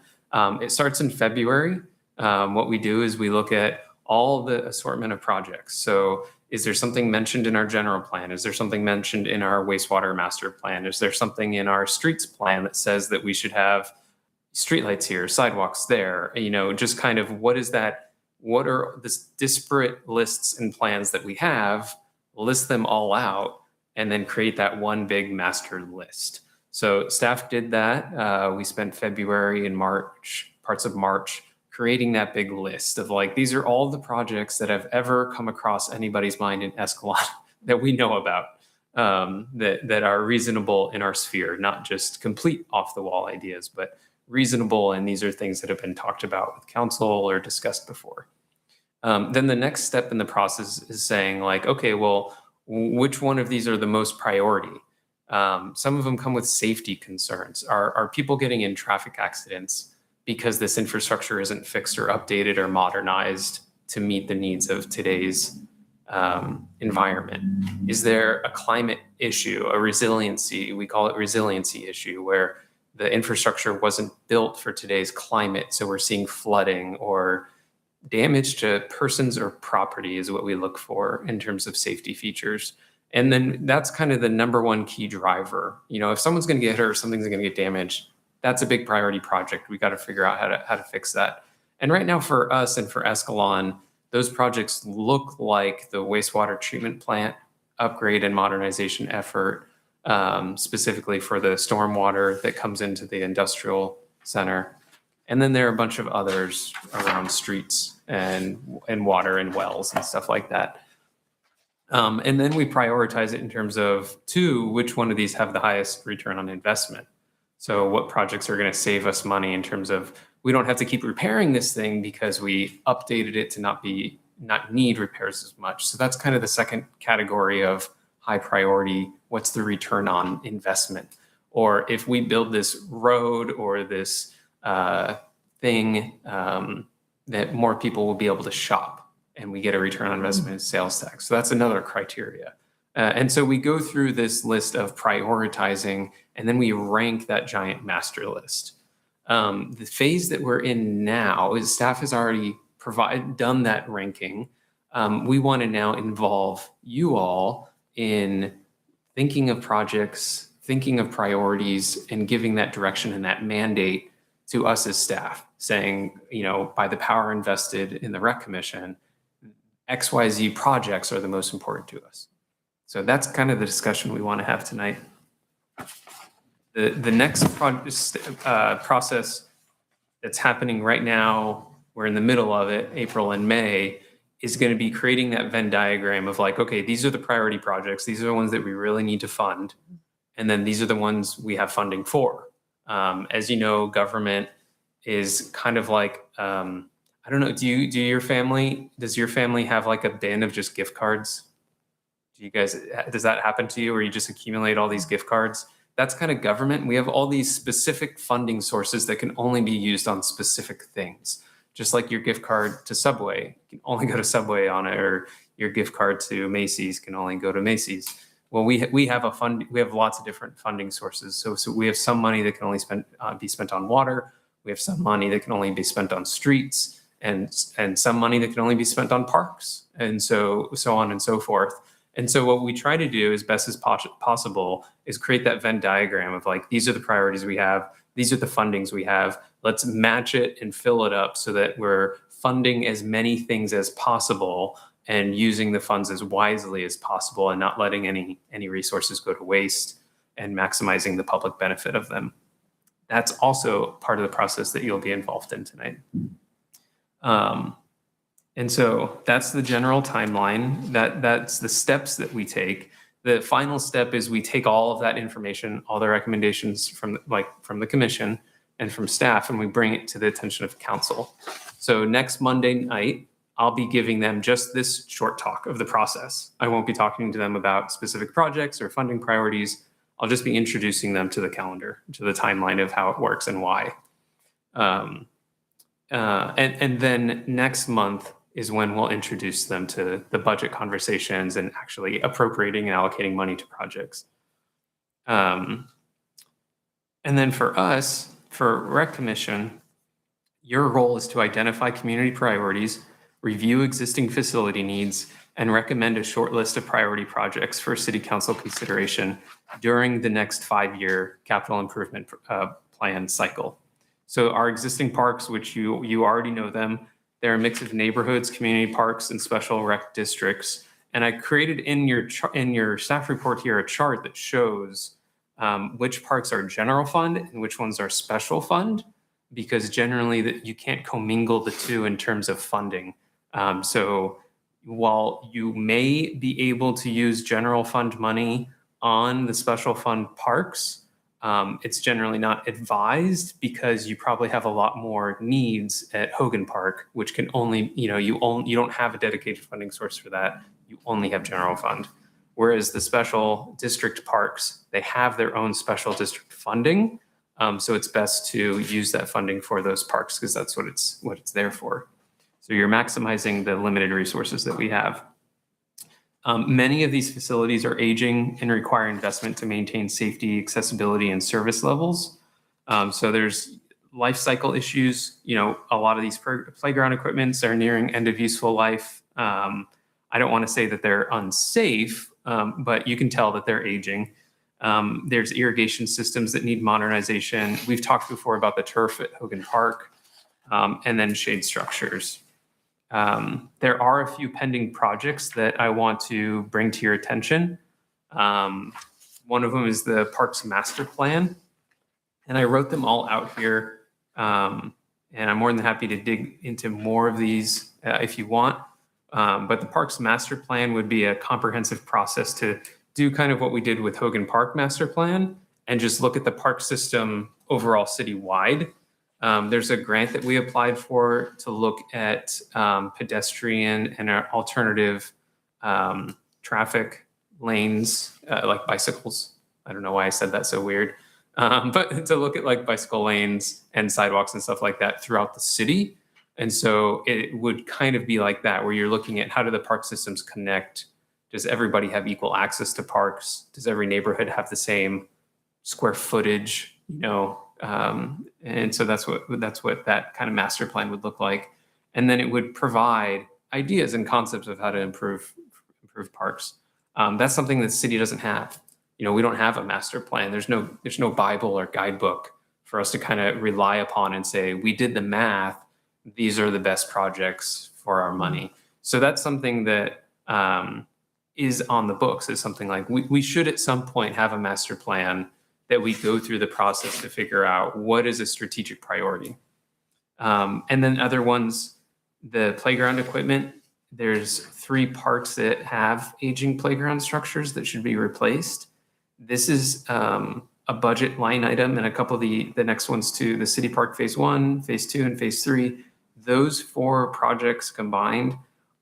B: It starts in February. What we do is we look at all the assortment of projects. So is there something mentioned in our general plan? Is there something mentioned in our wastewater master plan? Is there something in our streets plan that says that we should have streetlights here, sidewalks there? Just kind of what is that? What are the disparate lists and plans that we have? List them all out and then create that one big master list. So staff did that. We spent February and March, parts of March, creating that big list of these are all the projects that have ever come across anybody's mind in Escalon that we know about, that are reasonable in our sphere, not just complete off the wall ideas, but reasonable. And these are things that have been talked about with council or discussed before. Then the next step in the process is saying okay, well, which one of these are the most priority? Some of them come with safety concerns. Are people getting in traffic accidents because this infrastructure isn't fixed or updated or modernized to meet the needs of today's environment? Is there a climate issue, a resiliency, we call it resiliency issue, where the infrastructure wasn't built for today's climate, so we're seeing flooding or damage to persons or property is what we look for in terms of safety features. And then that's kind of the number one key driver. If someone's going to get hurt or something's going to get damaged, that's a big priority project. We got to figure out how to fix that. And right now for us and for Escalon, those projects look like the wastewater treatment plant upgrade and modernization effort, specifically for the stormwater that comes into the industrial center. And then there are a bunch of others around streets and water and wells and stuff like that. And then we prioritize it in terms of which one of these have the highest return on investment. So what projects are going to save us money in terms of we don't have to keep repairing this thing because we updated it to not need repairs as much. So that's kind of the second category of high priority. What's the return on investment? Or if we build this road or this thing that more people will be able to shop and we get a return on investment in sales tax. So that's another criteria. And so we go through this list of prioritizing and then we rank that giant master list. The phase that we're in now is staff has already done that ranking. We want to now involve you all in thinking of projects, thinking of priorities, and giving that direction and that mandate to us as staff, saying, by the power invested in the Rec Commission, XYZ projects are the most important to us. So that's kind of the discussion we want to have tonight. The next process that's happening right now, we're in the middle of it, April and May, is going to be creating that Venn diagram of like, okay, these are the priority projects. These are the ones that we really need to fund. And then these are the ones we have funding for. As you know, government is kind of like, I don't know, does your family have like a bin of just gift cards? Does that happen to you where you just accumulate all these gift cards? That's kind of government. We have all these specific funding sources that can only be used on specific things. Just like your gift card to Subway, you can only go to Subway on it, or your gift card to Macy's can only go to Macy's. Well, we have lots of different funding sources. So we have some money that can only be spent on water. We have some money that can only be spent on streets, and some money that can only be spent on parks, and so on and so forth. And so what we try to do as best as possible is create that Venn diagram of like, these are the priorities we have. These are the fundings we have. Let's match it and fill it up so that we're funding as many things as possible and using the funds as wisely as possible and not letting any resources go to waste and maximizing the public benefit of them. That's also part of the process that you'll be involved in tonight. And so that's the general timeline. That's the steps that we take. The final step is we take all of that information, all the recommendations from the commission and from staff, and we bring it to the attention of council. So next Monday night, I'll be giving them just this short talk of the process. I won't be talking to them about specific projects or funding priorities. I'll just be introducing them to the calendar, to the timeline of how it works and why. And then next month is when we'll introduce them to the budget conversations and actually appropriating and allocating money to projects. And then for us, for Rec Commission, your role is to identify community priorities, review existing facility needs, and recommend a short list of priority projects for City Council consideration during the next 5-year capital improvement plan cycle. So our existing parks, which you already know them, they're a mix of neighborhoods, community parks, and special rec districts. And I created in your staff report here a chart that shows which parks are general fund and which ones are special fund, because generally you can't commingle the two in terms of funding. So while you may be able to use general fund money on the special fund parks, it's generally not advised because you probably have a lot more needs at Hogan Park, which can only, you don't have a dedicated funding source for that. You only have general fund. Whereas the special district parks, they have their own special district funding. So it's best to use that funding for those parks because that's what it's there for. So you're maximizing the limited resources that we have. Many of these facilities are aging and require investment to maintain safety, accessibility, and service levels. So there's life cycle issues. A lot of these playground equipments are nearing end of useful life. I don't want to say that they're unsafe, but you can tell that they're aging. There's irrigation systems that need modernization. We've talked before about the turf at Hogan Park, and then shade structures. There are a few pending projects that I want to bring to your attention. One of them is the Parks Master Plan, and I wrote them all out here. And I'm more than happy to dig into more of these if you want. But the Parks Master Plan would be a comprehensive process to do kind of what we did with Hogan Park Master Plan and just look at the park system overall citywide. There's a grant that we applied for to look at pedestrian and alternative traffic lanes, like bicycles. I don't know why I said that so weird. But to look at like bicycle lanes and sidewalks and stuff like that throughout the city. And so it would kind of be like that, where you're looking at how do the park systems connect? Does everybody have equal access to parks? Does every neighborhood have the same square footage? And so that's what that kind of master plan would look like. And then it would provide ideas and concepts of how to improve parks. That's something that the city doesn't have. We don't have a master plan. There's no Bible or guidebook for us to kind of rely upon and say, we did the math. These are the best projects for our money. So that's something that is on the books. Is something like we should at some point have a master plan that we go through the process to figure out what is a strategic priority. And then other ones, the playground equipment, there's 3 parks that have aging playground structures that should be replaced. This is a budget line item, and a couple of the next ones too, the City Park Phase 1, Phase 2, and Phase 3. Those 4 projects combined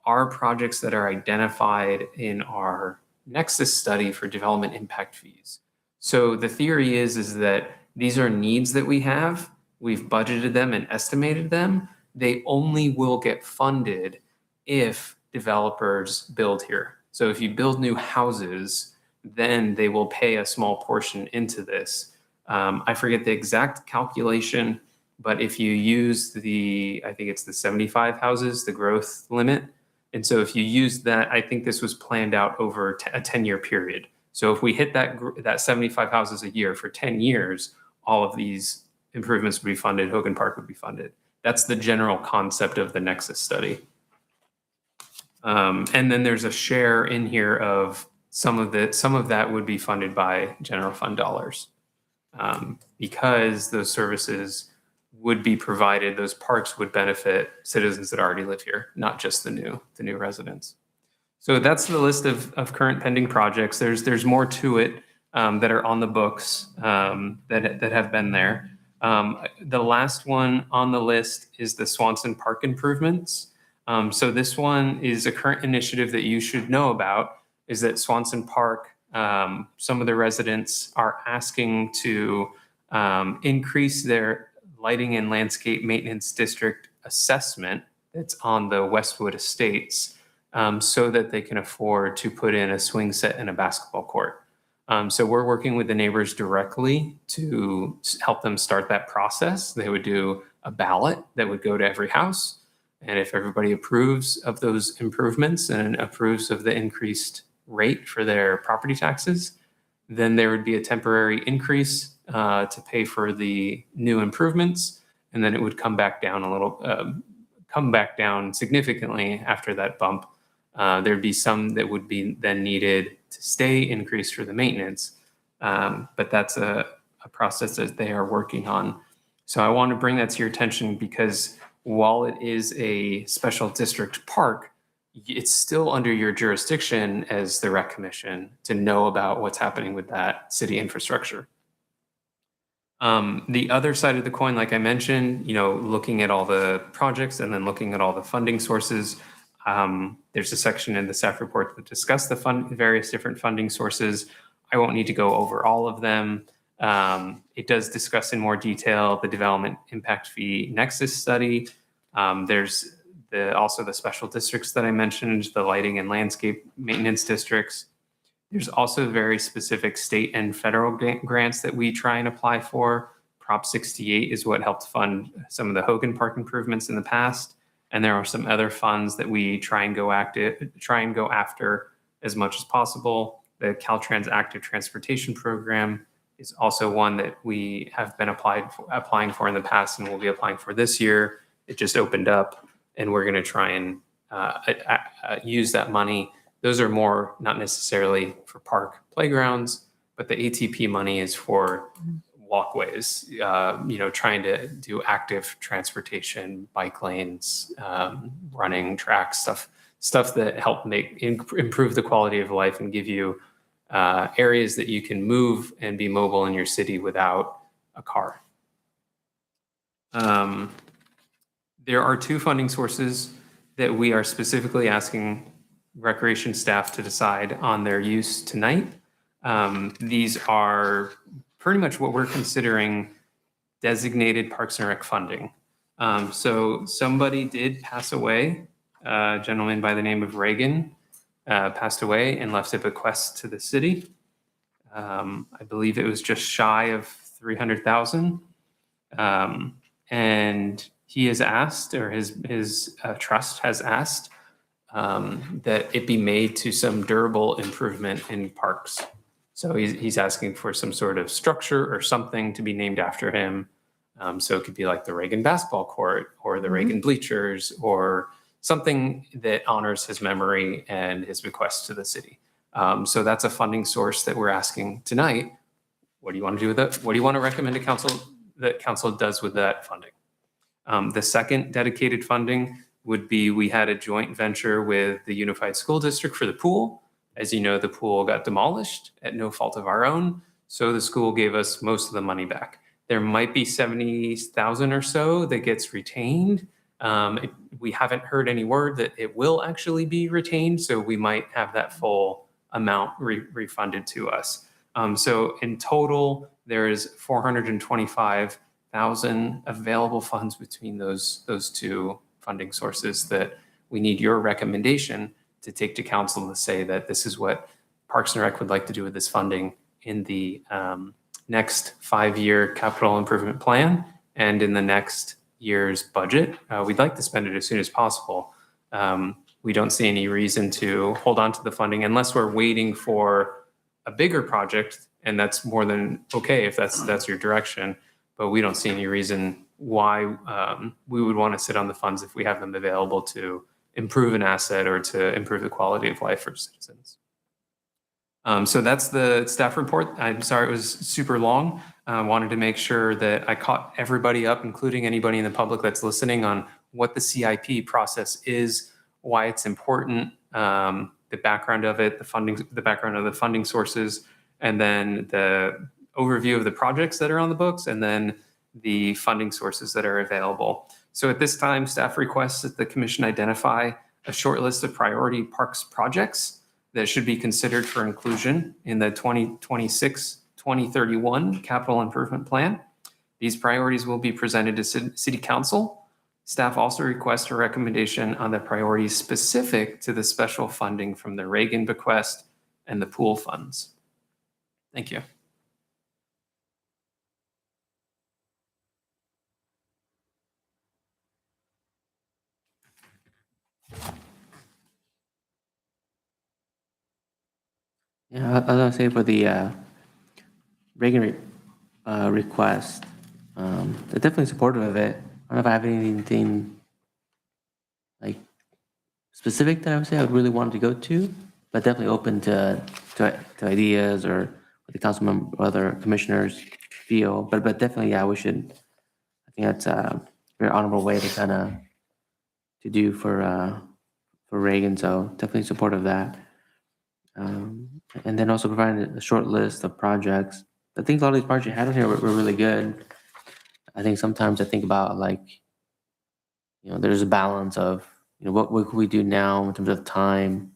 B: are projects that are identified in our Nexus study for development impact fees. So the theory is that these are needs that we have. We've budgeted them and estimated them. They only will get funded if developers build here. So if you build new houses, then they will pay a small portion into this. I forget the exact calculation, but if you use I think it's the 75 houses, the growth limit. And so if you use that, I think this was planned out over a 10-year period. So if we hit that 75 houses a year for 10 years, all of these improvements would be funded, Hogan Park would be funded. That's the general concept of the Nexus study. And then there's a share in here of some of that would be funded by general fund dollars, because those services would be provided. Those parks would benefit citizens that already live here, not just the new residents. So that's the list of current pending projects. There's more to it that are on the books that have been there. The last one on the list is the Swanson Park improvements. So this one is a current initiative that you should know about, is that Swanson Park, some of the residents are asking to increase their lighting and landscape maintenance district assessment that's on the Westwood Estates, so that they can afford to put in a swing set and a basketball court. So we're working with the neighbors directly to help them start that process. They would do a ballot that would go to every house. And if everybody approves of those improvements and approves of the increased rate for their property taxes, then there would be a temporary increase to pay for the new improvements. And then it would come back down significantly after that bump. There'd be some that would be then needed to stay increased for the maintenance. But that's a process that they are working on. So I want to bring that to your attention, because while it is a special district park, it's still under your jurisdiction as the Rec Commission to know about what's happening with that city infrastructure. The other side of the coin, like I mentioned, looking at all the projects and then looking at all the funding sources. There's a section in the staff report that discuss the various different funding sources. I won't need to go over all of them. It does discuss in more detail the development impact fee nexus study. There's also the special districts that I mentioned, the lighting and landscape maintenance districts. There's also very specific state and federal grants that we try and apply for. Prop 68 is what helped fund some of the Hogan Park improvements in the past. And there are some other funds that we try and go after as much as possible. The Caltrans Active Transportation Program is also one that we have been applying for in the past and will be applying for this year. It just opened up, and we're going to try and use that money. Those are more not necessarily for park playgrounds, but the ATP money is for walkways, trying to do active transportation, bike lanes, running tracks, stuff that help improve the quality of life and give you areas that you can move and be mobile in your city without a car. There are two funding sources that we are specifically asking recreation staff to decide on their use tonight. These are pretty much what we're considering designated Parks and Rec funding. So somebody did pass away, a gentleman by the name of Reagan passed away and left a bequest to the city. I believe it was just shy of 300,000. And he has asked, or his trust has asked, that it be made to some durable improvement in parks. So he's asking for some sort of structure or something to be named after him. So it could be like the Reagan basketball court or the Reagan bleachers or something that honors his memory and his bequest to the city. So that's a funding source that we're asking tonight. What do you want to do with it? What do you want to recommend to council that council does with that funding? The second dedicated funding would be, we had a joint venture with the Unified School District for the pool. As you know, the pool got demolished at no fault of our own. So the school gave us most of the money back. There might be 70,000 or so that gets retained. We haven't heard any word that it will actually be retained. So we might have that full amount refunded to us. So in total, there is 425,000 available funds between those two funding sources that we need your recommendation to take to council to say that this is what Parks and Rec would like to do with this funding in the next 5-year capital improvement plan and in the next year's budget. We'd like to spend it as soon as possible. We don't see any reason to hold on to the funding unless we're waiting for a bigger project, and that's more than okay if that's your direction. But we don't see any reason why we would want to sit on the funds if we have them available to improve an asset or to improve the quality of life for citizens. So that's the staff report. I'm sorry it was super long. I wanted to make sure that I caught everybody up, including anybody in the public that's listening, on what the CIP process is, why it's important, the background of it, the background of the funding sources, and then the overview of the projects that are on the books, and then the funding sources that are available. So at this time, staff requests that the commission identify a short list of priority parks projects that should be considered for inclusion in the 2026-2031 capital improvement plan. These priorities will be presented to City Council. Staff also requests a recommendation on the priorities specific to the special funding from the Reagan bequest and the pool funds. Thank you.
A: Yeah, I was gonna say for the Reagan request, they're definitely supportive of it. I don't know if I have anything like specific that I would say I would really want to go to, but definitely open to ideas or what the council member, other commissioners feel. But definitely, yeah, we should. I think that's a very honorable way to kind of to do for Reagan. So definitely support of that. And then also providing a short list of projects. I think a lot of these projects you had on here were really good. I think sometimes I think about like, there's a balance of, what could we do now in terms of time, in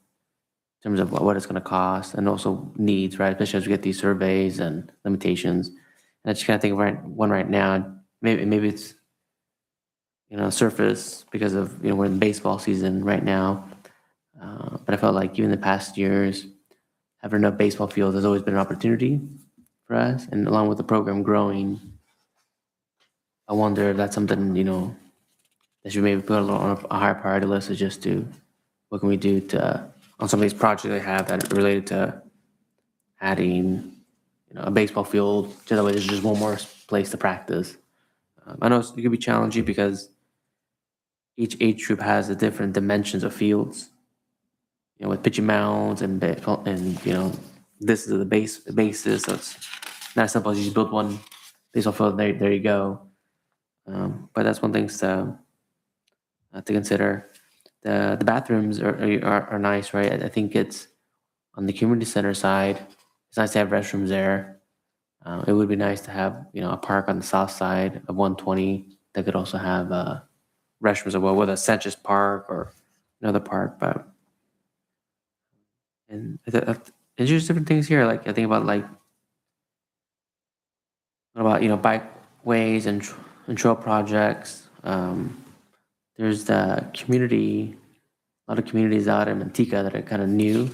A: terms of what it's going to cost, and also needs, right? Especially as we get these surveys and limitations. And I just kind of think of one right now. Maybe it's, surface because of, we're in baseball season right now. But I felt like even the past years, having enough baseball fields has always been an opportunity for us. And along with the program growing, I wonder if that's something, that should maybe put on a higher priority list, is just to, what can we do on some of these projects they have that are related to adding, a baseball field, so that way there's just one more place to practice. I know it could be challenging because each age group has the different dimensions of fields. With pitching mounds and this is the basis, so it's not as simple as you just build one baseball field. There you go. But that's one thing to consider. the bathrooms are nice, right? I think it's on the community center side. It's nice to have restrooms there. It would be nice to have, a park on the south side of 120 that could also have restrooms as well, whether it's Sanchez Park or another park. But and there's just different things here. Like I think about what about bikeways and trail projects. There's the community, a lot of communities out in Manteca that are kind of new,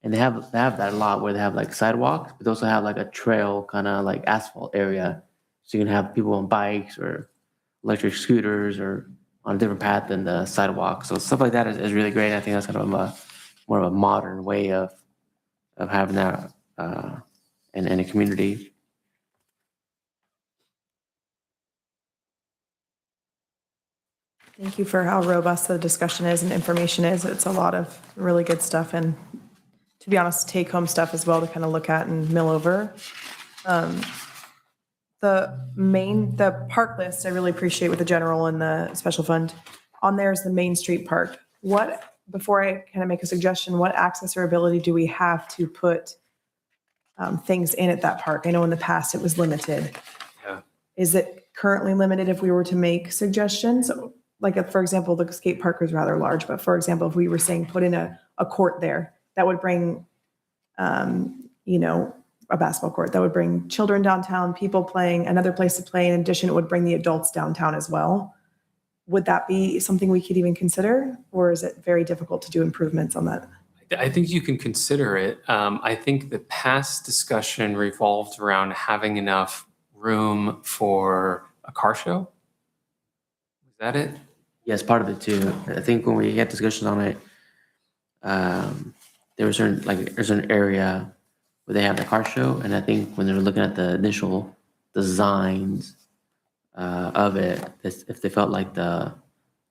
A: and they have that a lot where they have like sidewalks, but they also have like a trail kind of like asphalt area, so you can have people on bikes or electric scooters or on a different path than the sidewalk. So stuff like that is really great. I think that's kind of more of a modern way of having that in a community.
D: Thank you for how robust the discussion is and information is. It's a lot of really good stuff and, to be honest, take-home stuff as well to kind of look at and mill over. The park list, I really appreciate with the general and the special fund. On there is the Main Street Park. Before I kind of make a suggestion, what access or ability do we have to put things in at that park? I know in the past it was limited.
B: Yeah.
D: Is it currently limited if we were to make suggestions? Like, for example, the skate park is rather large, but for example, if we were saying put in a court there, that would bring, a basketball court, that would bring children downtown, people playing, another place to play. In addition, it would bring the adults downtown as well. Would that be something we could even consider, or is it very difficult to do improvements on that?
B: I think you can consider it. I think the past discussion revolved around having enough room for a car show. Was that it?
A: Yes, part of it too. I think when we had discussions on it, there's an area where they have the car show, and I think when they were looking at the initial designs of it, if they felt like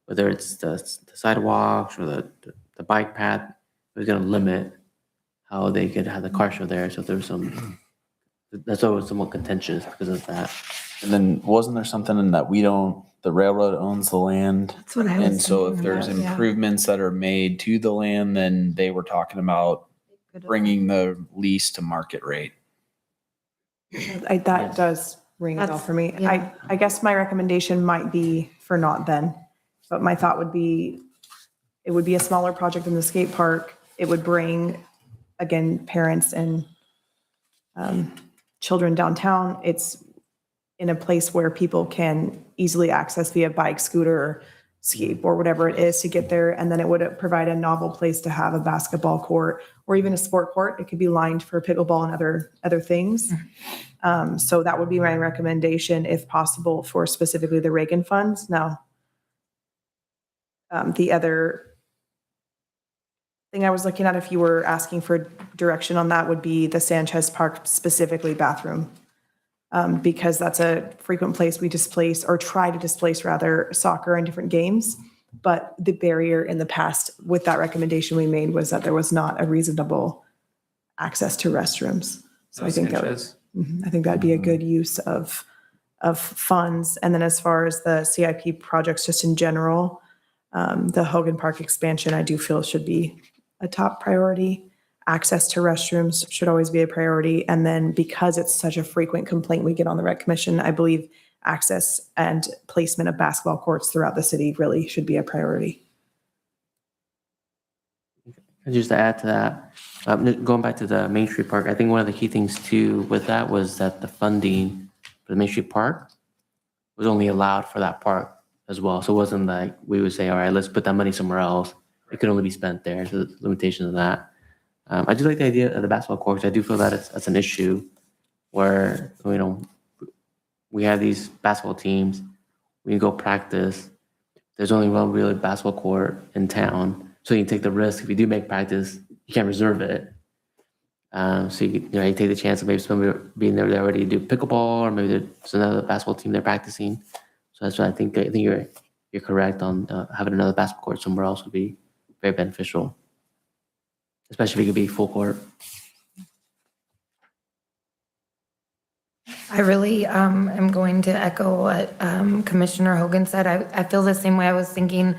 A: whether it's the sidewalks or the bike path, it was going to limit how they could have the car show there. So there was that's always somewhat contentious because of that.
F: And then wasn't there something in that the railroad owns the land?
D: That's what I was
F: And so if
D: thinking
F: there's
D: about, yeah.
F: improvements that are made to the land, then they were talking about bringing the lease to market rate.
D: That
A: Yes.
D: does ring a bell
C: That's-
D: for me.
C: yeah.
D: I guess my recommendation might be for not then, but my thought would be, it would be a smaller project than the skate park. It would bring, again, parents and children downtown. It's in a place where people can easily access via bike, scooter, skate, or whatever it is to get there. And then it would provide a novel place to have a basketball court or even a sport court. It could be lined for pickleball and other things. So that would be my recommendation, if possible, for specifically the Reagan funds. Now, the other thing I was looking at, if you were asking for direction on that, would be the Sanchez Park, specifically bathroom. Because that's a frequent place we displace, or try to displace rather, soccer and different games. But the barrier in the past with that recommendation we made was that there was not a reasonable access to restrooms. So I think that'd be a good use of funds. And then as far as the CIP projects, just in general, the Hogan Park expansion, I do feel should be a top priority. Access to restrooms should always be a priority. And then because it's such a frequent complaint we get on the rec commission, I believe access and placement of basketball courts throughout the city really should be a priority.
A: And just to add to that, going back to the Main Street Park, I think one of the key things too with that was that the funding for the Main Street Park was only allowed for that park as well. So it wasn't like we would say, all right, let's put that money somewhere else. It could only be spent there. So there's limitations of that. I do like the idea of the basketball courts. I do feel that that's an issue where, we have these basketball teams. We can go practice. There's only one really basketball court in town. So you can take the risk. If you do make practice, you can't reserve it. So you take the chance of maybe somebody being there already to do pickleball, or maybe there's another basketball team they're practicing. So that's why I think you're correct on having another basketball court somewhere else would be very beneficial, especially if it could be full court.
C: I really am going to echo what Commissioner Hogan said. I feel the same way. I was thinking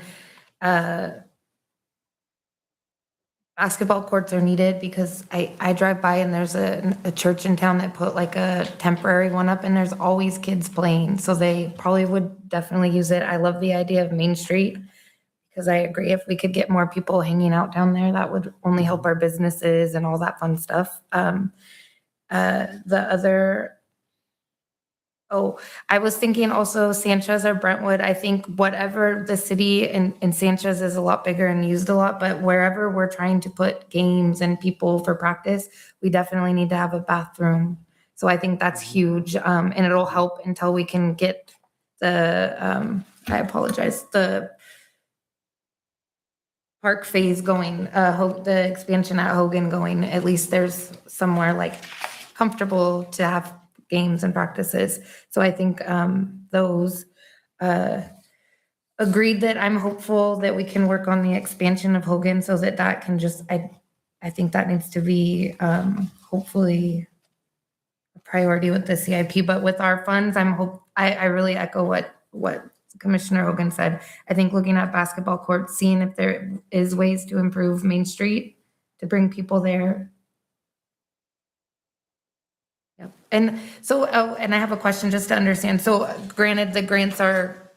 C: basketball courts are needed because I drive by and there's a church in town that put like a temporary one up and there's always kids playing. So they probably would definitely use it. I love the idea of Main Street because I agree if we could get more people hanging out down there, that would only help our businesses and all that fun stuff. I was thinking also Sanchez or Brentwood. I think whatever the city and Sanchez is a lot bigger and used a lot, but wherever we're trying to put games and people for practice, we definitely need to have a bathroom. So I think that's huge. And it'll help until we can get the park phase going, the expansion at Hogan going. At least there's somewhere like comfortable to have games and practices. So I think those agreed that I'm hopeful that we can work on the expansion of Hogan so that can just, I think that needs to be hopefully a priority with the CIP, but with our funds, I really echo what Commissioner Hogan said. I think looking at basketball courts, seeing if there is ways to improve Main Street to bring people there. Yep. And so, and I have a question just to understand. So granted, the grants are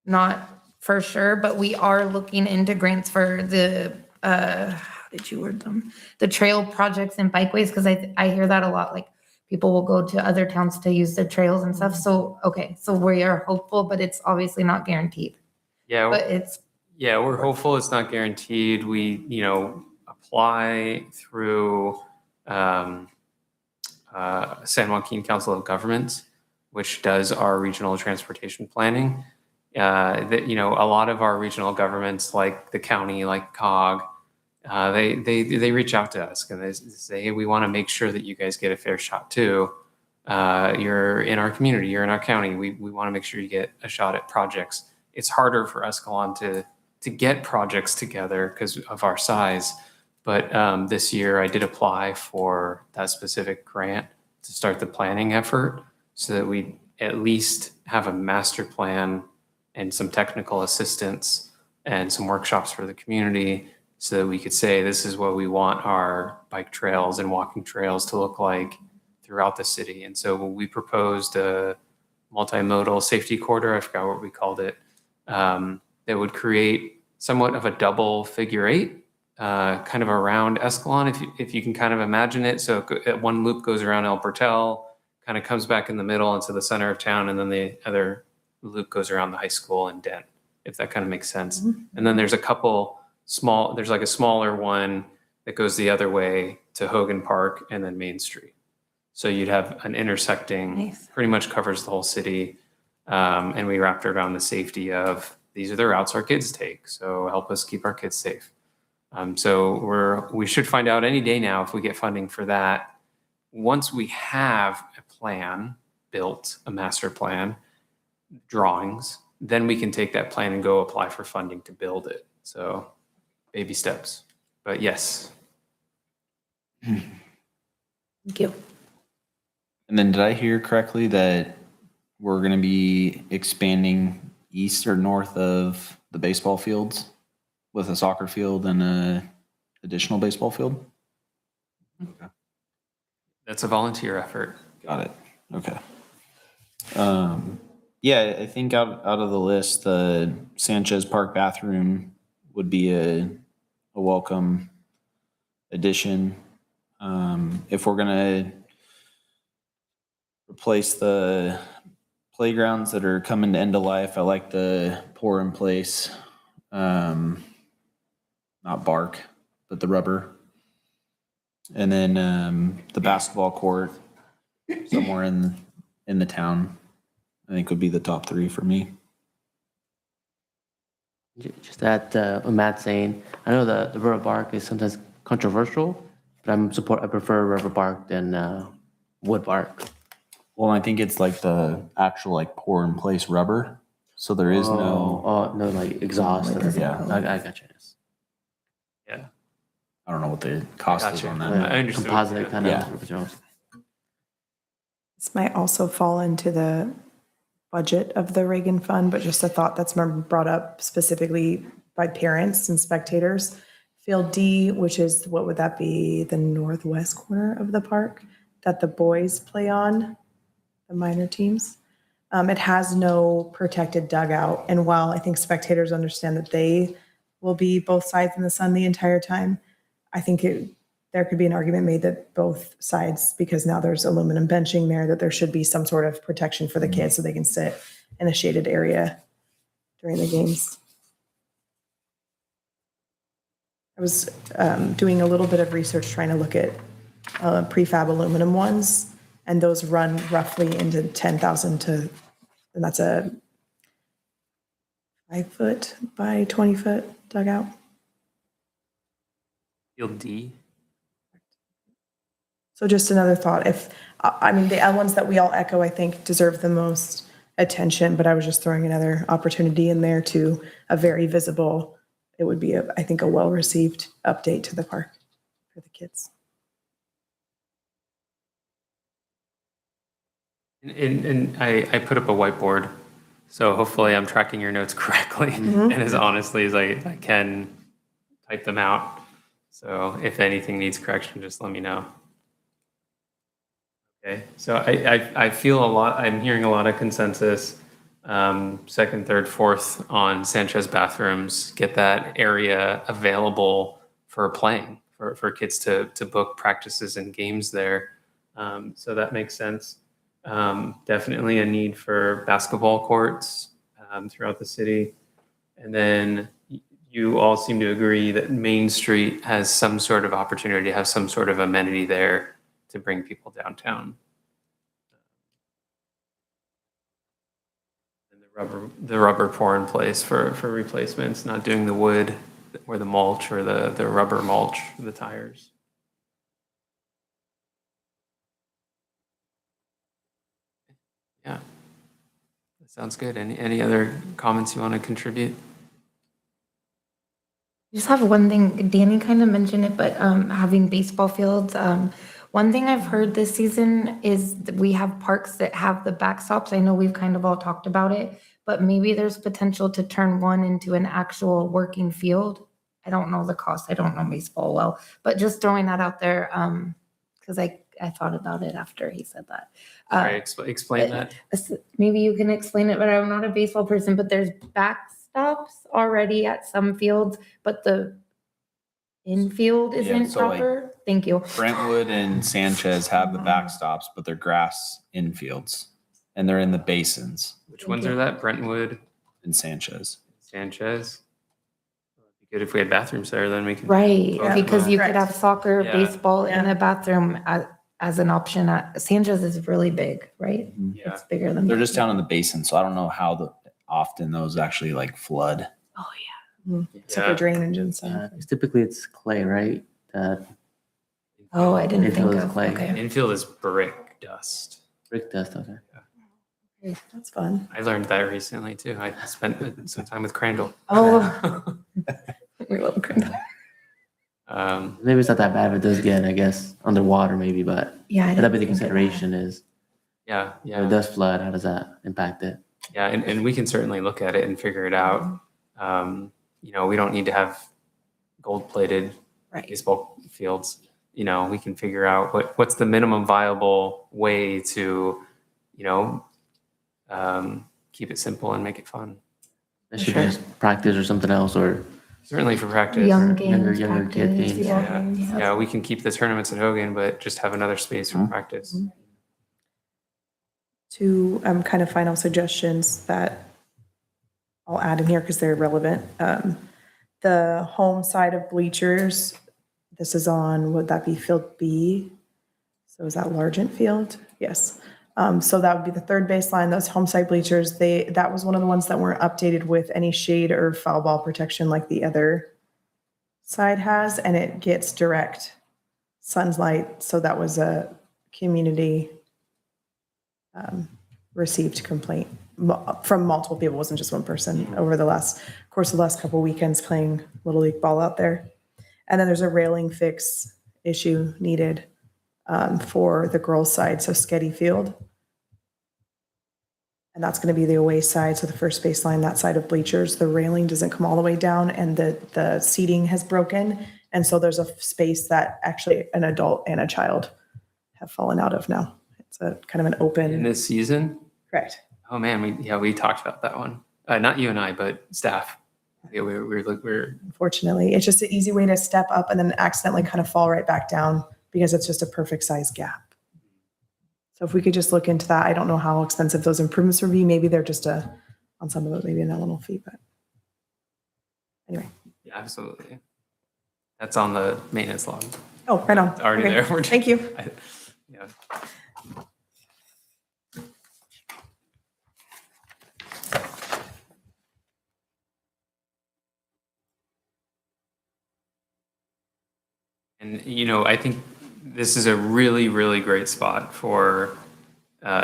C: not for sure, but we are looking into grants for the, how did you word them? The trail projects and bikeways, because I hear that a lot, like people will go to other towns to use the trails and stuff. So, okay, so we are hopeful, but it's obviously not guaranteed.
B: Yeah,
C: But it's,
B: yeah, we're hopeful. It's not guaranteed. We, apply through San Joaquin Council of Governments, which does our regional transportation planning. A lot of our regional governments, like the county, like COG, they reach out to us and they say, hey, we want to make sure that you guys get a fair shot too. You're in our community, you're in our county. We want to make sure you get a shot at projects. It's harder for Escalon to get projects together because of our size. But this year I did apply for that specific grant to start the planning effort so that we at least have a master plan and some technical assistance and some workshops for the community so that we could say, this is what we want our bike trails and walking trails to look like throughout the city. And so we proposed a multimodal safety corridor, I forgot what we called it, that would create somewhat of a double figure eight, kind of around Escalon, if you can kind of imagine it. So one loop goes around El Portal, kind of comes back in the middle into the center of town, and then the other loop goes around the high school and Dent, if that kind of makes sense. Mm-hmm. And then there's a couple there's like a smaller one that goes the other way to Hogan Park and then Main Street. So you'd have an intersecting, nice. Pretty much covers the whole city. And we wrapped around the safety of, these are the routes our kids take. So help us keep our kids safe. So we should find out any day now if we get funding for that. Once we have a plan built, a master plan, drawings, then we can take that plan and go apply for funding to build it. So baby steps, but yes.
C: Thank you.
F: And then did I hear correctly that we're going to be expanding east or north of the baseball fields with a soccer field and a additional baseball field? Okay.
B: That's a volunteer effort.
F: Got it. Okay. Yeah, I think out of the list, the Sanchez Park bathroom would be a welcome addition. If we're gonna replace the playgrounds that are coming to end of life, I like the pour in place, not bark, but the rubber. And then the basketball court somewhere in the town, I think would be the top three for me.
A: Just that what Matt's saying, I know the rubber bark is sometimes controversial, but I prefer rubber bark than wood bark.
F: Well, I think it's like the actual like pour in place rubber, so there is no
A: like exhaust.
F: Yeah,
A: I got you.
B: Yeah,
F: I don't know what the cost is on that.
B: I understand.
A: Composite kind
F: Yeah.
A: of.
D: This might also fall into the budget of the Reagan Fund, but just a thought that's been brought up specifically by parents and spectators. Field D, which is, what would that be, the northwest corner of the park that the boys play on, the minor teams. It has no protected dugout. And while I think spectators understand that they will be both sides in the sun the entire time, I think there could be an argument made that both sides, because now there's aluminum benching there, that there should be some sort of protection for the kids so they can sit in a shaded area during the games. I was doing a little bit of research trying to look at prefab aluminum ones, and those run roughly into 10,000 to, and that's a 5-foot by 20-foot dugout.
B: Field D.
D: So just another thought, if, I mean, the ones that we all echo, I think, deserve the most attention, but I was just throwing another opportunity in there to a very visible, it would be, I think, a well-received update to the park for the kids.
B: And I put up a whiteboard, so hopefully I'm tracking your notes correctly and as honestly as I can type them out. So if anything needs correction, just let me know. Okay, so I feel I'm hearing a lot of consensus, second, third, fourth on Sanchez bathrooms, get that area available for playing, for kids to book practices and games there. So that makes sense. Definitely a need for basketball courts throughout the city. And then you all seem to agree that Main Street has some sort of opportunity to have some sort of amenity there to bring people downtown. And the rubber pour in place for replacements, not doing the wood or the mulch or the rubber mulch for the tires. Yeah, that sounds good. Any other comments you want to contribute?
C: Just have one thing, Danny kind of mentioned it, but having baseball fields, one thing I've heard this season is that we have parks that have the backstops. I know we've kind of all talked about it, but maybe there's potential to turn one into an actual working field. I don't know the cost. I don't know baseball well, but just throwing that out there, because I thought about it after he said that.
B: Sorry, explain that.
C: Maybe you can explain it, but I'm not a baseball person, but there's backstops already at some fields, but the infield isn't
F: so, like,
C: proper. Thank you.
F: Brentwood and Sanchez have the backstops, but they're grass infields, and they're in the basins
B: Which ones are that? Brentwood,
F: in Sanchez.
B: Sanchez? It'd be good if we had bathrooms there, then we could.
C: Right,
B: Yeah.
C: because you could
D: Correct.
C: have soccer,
B: Yeah.
C: baseball in a bathroom as an option. Sanchez is really big, right?
B: Yeah.
C: It's bigger than.
F: They're just down in the basin, so I don't know how often those actually like flood.
C: Oh,
D: So for drainage and stuff.
A: Typically it's clay, right?
C: Oh, I didn't
A: Infield
C: think
A: is
C: of,
A: clay.
C: okay.
B: Infield is brick dust.
A: Brick dust, okay.
D: That's fun.
B: I learned that recently too. I spent some time with Crandall.
C: Oh. We love Crandall.
A: Maybe it's not that bad if it does get, I guess, underwater maybe, but
C: Yeah. I
A: that'd be the
C: didn't think of that.
A: consideration is,
B: Yeah,
A: if it
B: yeah,
A: does flood, how does that impact it?
B: yeah. And we can certainly look at it and figure it out. We don't need to have gold-plated
C: Right.
B: baseball fields. We can figure out what's the minimum viable way to, keep it simple and make it fun.
A: That should
C: Sure.
A: be just practice or something else, or
B: Certainly for practice.
C: Young
A: younger
C: games,
A: kid
C: practice,
A: games.
C: yeah.
B: Yeah.
C: Yeah.
B: Yeah, we can keep the tournaments at Hogan, but just have another space for practice.
D: Two kind of final suggestions that I'll add in here because they're relevant. The home side of bleachers, this is on, would that be field B? So is that Largent Field? Yes. So that would be the third baseline, those home side bleachers. That was one of the ones that weren't updated with any shade or foul ball protection like the other side has, and it gets direct sunlight. So that was a community received complaint from multiple people. It wasn't just one person over the course of the last couple of weekends playing Little League ball out there. And then there's a railing fix issue needed for the girls' side, so Sketty Field. And that's going to be the away side, so the first baseline, that side of bleachers. The railing doesn't come all the way down, and the seating has broken, And so there's a space that actually an adult and a child have fallen out of now. It's a kind of an
B: In
D: open,
B: this season?
D: correct.
B: Oh man, we talked about that one. Not you and I, but staff. Yeah, we're
D: Unfortunately, it's just an easy way to step up and then accidentally kind of fall right back down because it's just a perfect size gap. So if we could just look into that, I don't know how expensive those improvements would be. Maybe they're just on some of it, maybe a nominal fee, but anyway.
B: yeah, absolutely. That's on the maintenance log.
D: Oh, right on.
B: It's already
D: Okay.
B: there. We're just-
D: Thank you.
B: Yeah. And, I think this is a really, really great spot for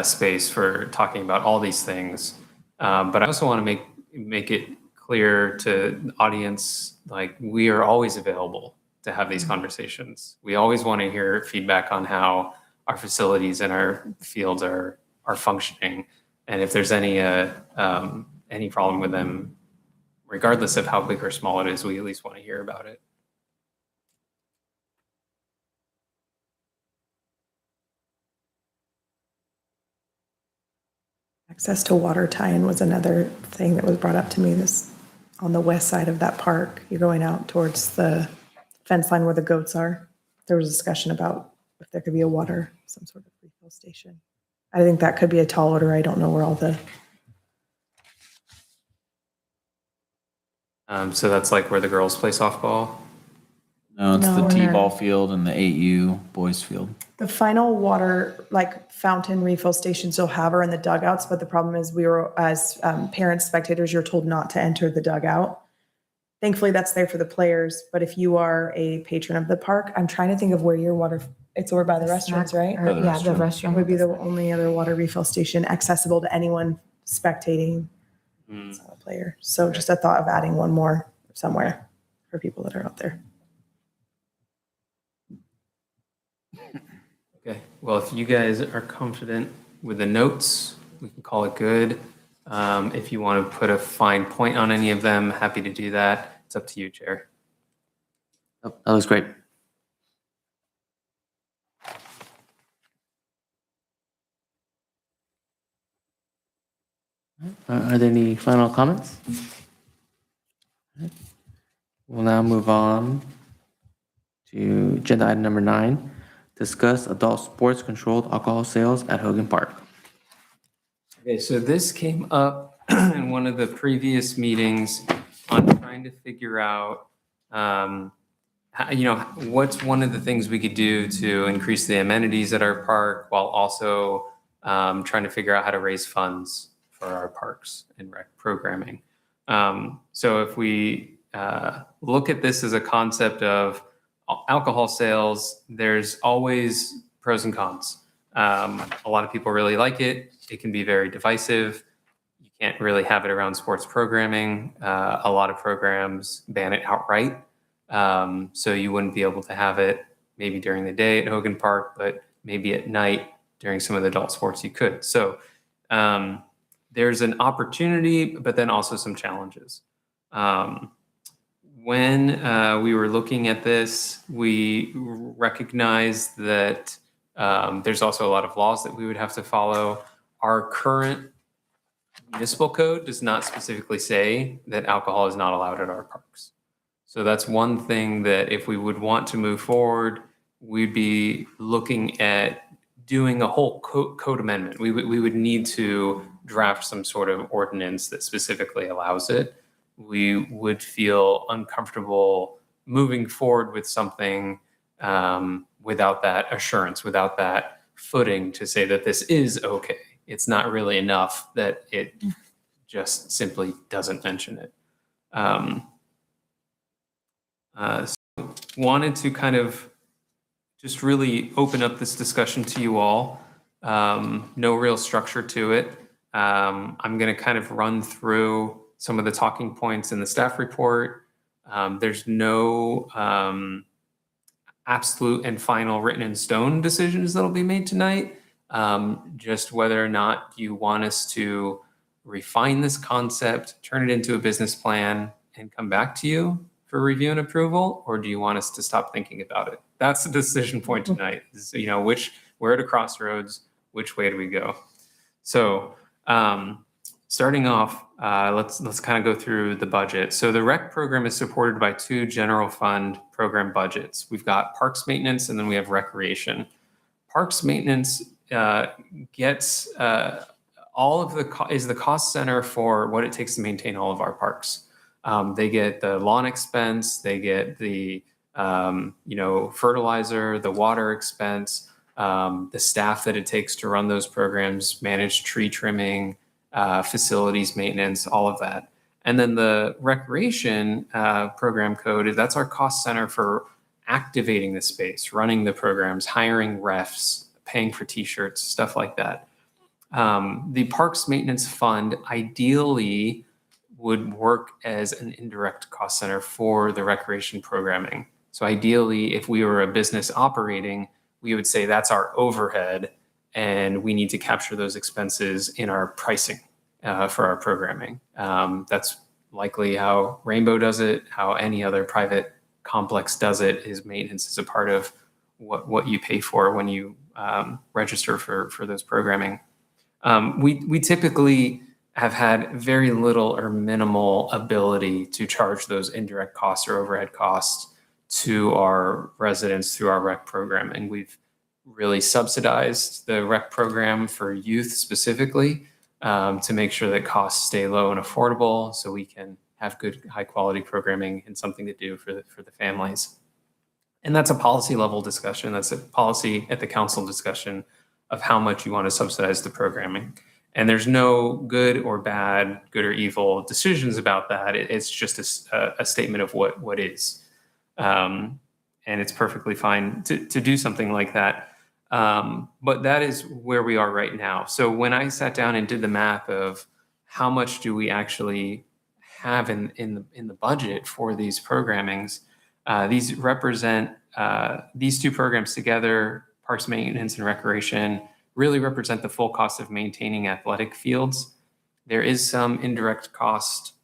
B: space for talking about all these things. But I also want to make it clear to the audience, like, we are always available to have these conversations. We always want to hear feedback on how our facilities and our fields are functioning. And if there's any problem with them, regardless of how big or small it is, we at least want to hear about it.
D: Access to water tie-in was another thing that was brought up to me this on the west side of that park. You're going out towards the fence line where the goats are. There was a discussion about if there could be some sort of refill station. I think that could be a tall order. I don't know where all the,
B: So that's like where the girls play softball.
F: No, it's the
D: No.
F: T-ball field and the 8U boys field.
D: the final water, like fountain refill stations you'll have are in the dugouts, but the problem is we were, as parents, spectators, you're told not to enter the dugout. Thankfully, that's there for the players, but if you are a patron of the park, I'm trying to think of where your water, it's over by the restaurants, right?
C: Or, yeah, the
F: restroom.
C: restroom.
D: Would be the only other water refill station accessible to anyone spectating as a player. So just a thought of adding one more somewhere for people that are out there.
B: Okay, well, if you guys are confident with the notes, we can call it good. If you want to put a fine point on any of them, happy to do that. It's up to you, Chair.
A: Oh, that was great. Are there any final comments? We'll now move on to agenda item number 9, discuss adult sports controlled alcohol sales at Hogan Park.
B: Okay, so this came up in one of the previous meetings on trying to figure out, what's one of the things we could do to increase the amenities at our park while also trying to figure out how to raise funds for our parks and rec programming. So if we look at this as a concept of alcohol sales, there's always pros and cons. A lot of people really like it. It can be very divisive. You can't really have it around sports programming. A lot of programs ban it outright. So you wouldn't be able to have it maybe during the day at Hogan Park, but maybe at night during some of the adult sports you could. So there's an opportunity, but then also some challenges. When we were looking at this, we recognized that there's also a lot of laws that we would have to follow. Our current municipal code does not specifically say that alcohol is not allowed at our parks. So that's one thing that if we would want to move forward, we'd be looking at doing a whole code amendment. We would need to draft some sort of ordinance that specifically allows it. We would feel uncomfortable moving forward with something without that assurance, without that footing to say that this is okay. It's not really enough that it just simply doesn't mention it. So wanted to kind of just really open up this discussion to you all. No real structure to it. I'm going to kind of run through some of the talking points in the staff report. There's no absolute and final written in stone decisions that'll be made tonight. Just whether or not you want us to refine this concept, turn it into a business plan, and come back to you for review and approval, or do you want us to stop thinking about it? That's the decision point tonight. Is, we're at a crossroads. Which way do we go? So starting off, let's kind of go through the budget. So the rec program is supported by 2 general fund program budgets. We've got parks maintenance, and then we have recreation. Parks maintenance gets all of is the cost center for what it takes to maintain all of our parks. They get the lawn expense, they get the fertilizer, the water expense, the staff that it takes to run those programs, manage tree trimming, facilities maintenance, all of that. And then the recreation program code, that's our cost center for activating the space, running the programs, hiring refs, paying for t-shirts, stuff like that. The Parks Maintenance Fund ideally would work as an indirect cost center for the recreation programming. So ideally, if we were a business operating, we would say that's our overhead, and we need to capture those expenses in our pricing for our programming. That's likely how Rainbow does it, how any other private complex does it, is maintenance is a part of what you pay for when you register for those programming. We typically have had very little or minimal ability to charge those indirect costs or overhead costs to our residents through our rec program. And we've really subsidized the rec program for youth specifically to make sure that costs stay low and affordable so we can have good, high quality programming and something to do for the families. And that's a policy level discussion. That's a policy at the council discussion of how much you want to subsidize the programming. And there's no good or bad, good or evil decisions about that. It's just a statement of what is. And it's perfectly fine to do something like that. But that is where we are right now. So when I sat down and did the math of how much do we actually have in the budget for these programmings, these represent these 2 programs together, parks maintenance and recreation, really represent the full cost of maintaining athletic fields. There is some indirect cost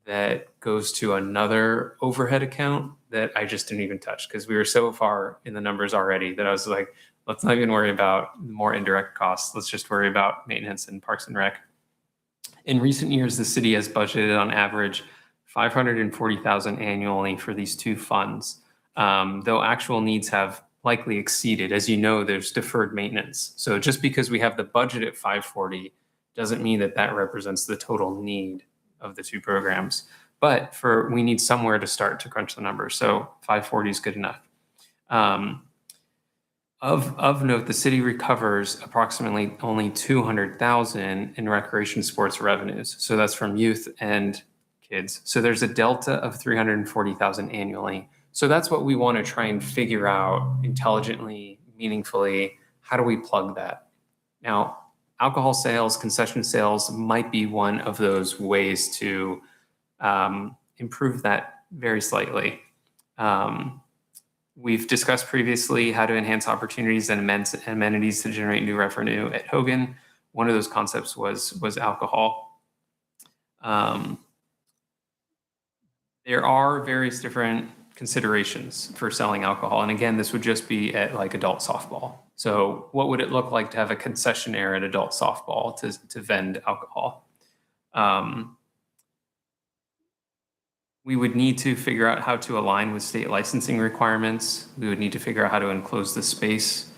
B: that goes to another overhead account that I just didn't even touch because we were so far in the numbers already that I was like, let's not even worry about more indirect costs. Let's just worry about maintenance and parks and rec. In recent years, the city has budgeted on average $540,000 annually for these 2 funds, though actual needs have likely exceeded. As you know, there's deferred maintenance. So just because we have the budget at 540 doesn't mean that represents the total need of the 2 programs. But we need somewhere to start to crunch the numbers. So 540 is good enough. Of note, the city recovers approximately only $200,000 in recreation sports revenues. So that's from youth and kids. So there's a delta of $340,000 annually. So that's what we want to try and figure out intelligently, meaningfully. How do we plug that? Now, alcohol sales, concession sales might be one of those ways to improve that very slightly. We've discussed previously how to enhance opportunities and amenities to generate new revenue at Hogan. One of those concepts was alcohol. There are various different considerations for selling alcohol. And again, this would just be at like adult softball. So what would it look like to have a concessionaire at adult softball to vend alcohol? We would need to figure out how to align with state licensing requirements. We would need to figure out how to enclose the space.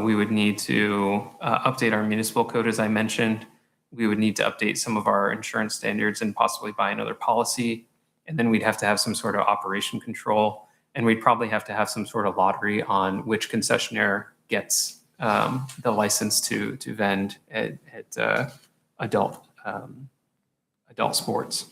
B: We would need to update our municipal code, as I mentioned. We would need to update some of our insurance standards and possibly buy another policy. And then we'd have to have some sort of operation control. And we'd probably have to have some sort of lottery on which concessionaire gets the license to vend at adult sports.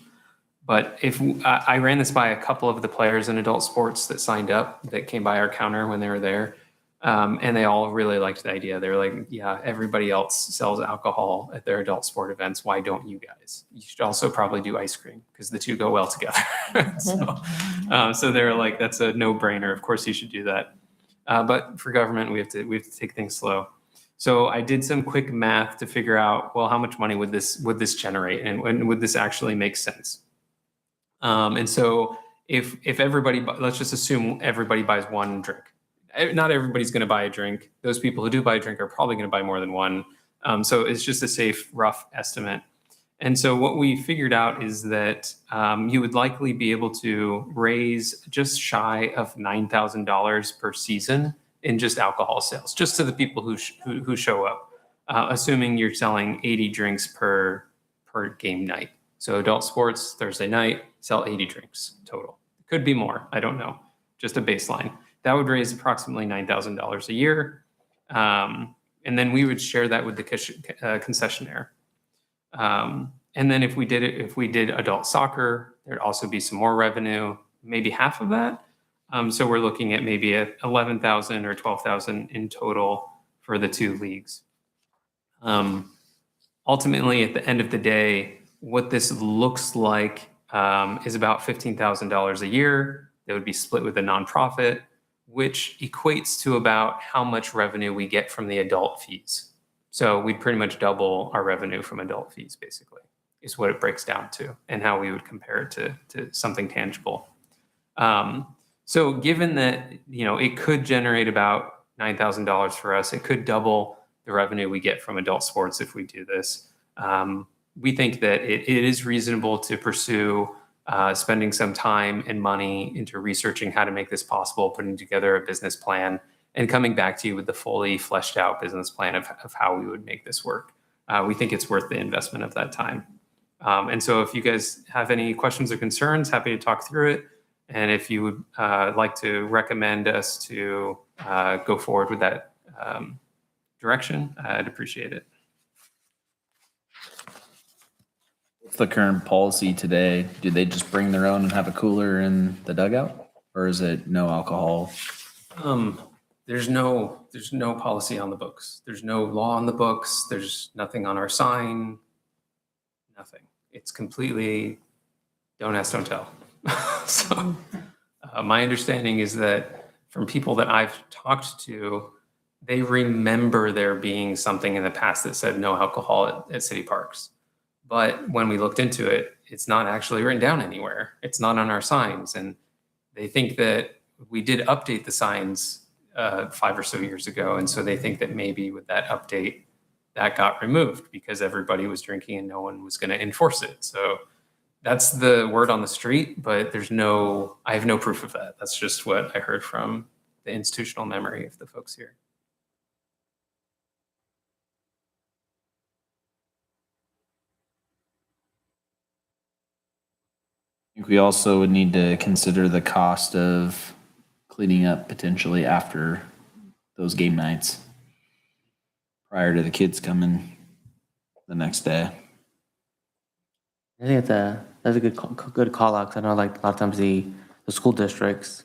B: But if I ran this by a couple of the players in adult sports that signed up, that came by our counter when they were there, and they all really liked the idea. They were like, yeah, everybody else sells alcohol at their adult sport events. Why don't you guys? You should also probably do ice cream because the 2 go well together. So they were like, that's a no-brainer. Of course you should do that. But for government, we have to take things slow. So I did some quick math to figure out, well, how much money would this generate, and would this actually make sense? And so if everybody, let's just assume everybody buys one drink. Not everybody's going to buy a drink. Those people who do buy a drink are probably going to buy more than one. So it's just a safe, rough estimate. And so what we figured out is that you would likely be able to raise just shy of $9,000 per season in just alcohol sales, just to the people who show up, assuming you're selling 80 drinks per game night. So adult sports, Thursday night, sell 80 drinks total. Could be more, I don't know, just a baseline. That would raise approximately $9,000 a year. And then we would share that with the concessionaire. And then if we did adult soccer, there'd also be some more revenue, maybe half of that. So we're looking at maybe at 11,000 or 12,000 in total for the two leagues. Ultimately, at the end of the day, what this looks like is about $15,000 a year that would be split with a nonprofit, which equates to about how much revenue we get from the adult fees. So we'd pretty much double our revenue from adult fees, basically, is what it breaks down to, and how we would compare it to something tangible. So given that, it could generate about $9,000 for us, it could double the revenue we get from adult sports if we do this. We think that it is reasonable to pursue spending some time and money into researching how to make this possible, putting together a business plan, and coming back to you with the fully fleshed out business plan of how we would make this work. We think it's worth the investment of that time. And so if you guys have any questions or concerns, happy to talk through it. And if you would like to recommend us to go forward with that direction, I'd appreciate it.
F: What's the current policy today? Do they just bring their own and have a cooler in the dugout? Or is it no alcohol?
B: There's no policy on the books. There's no law on the books. There's nothing on our sign. Nothing. It's completely don't ask, don't tell. So my understanding is that from people that I've talked to, they remember there being something in the past that said no alcohol at city parks. But when we looked into it, it's not actually written down anywhere. It's not on our signs. And they think that we did update the signs 5 or so years ago. And so they think that maybe with that update, that got removed because everybody was drinking and no one was going to enforce it. So that's the word on the street, but I have no proof of that. That's just what I heard from the institutional memory of the folks here.
F: I think we also would need to consider the cost of cleaning up potentially after those game nights prior to the kids coming the next day.
A: I think that's a good call out. 'Cause I know like a lot of times the school districts,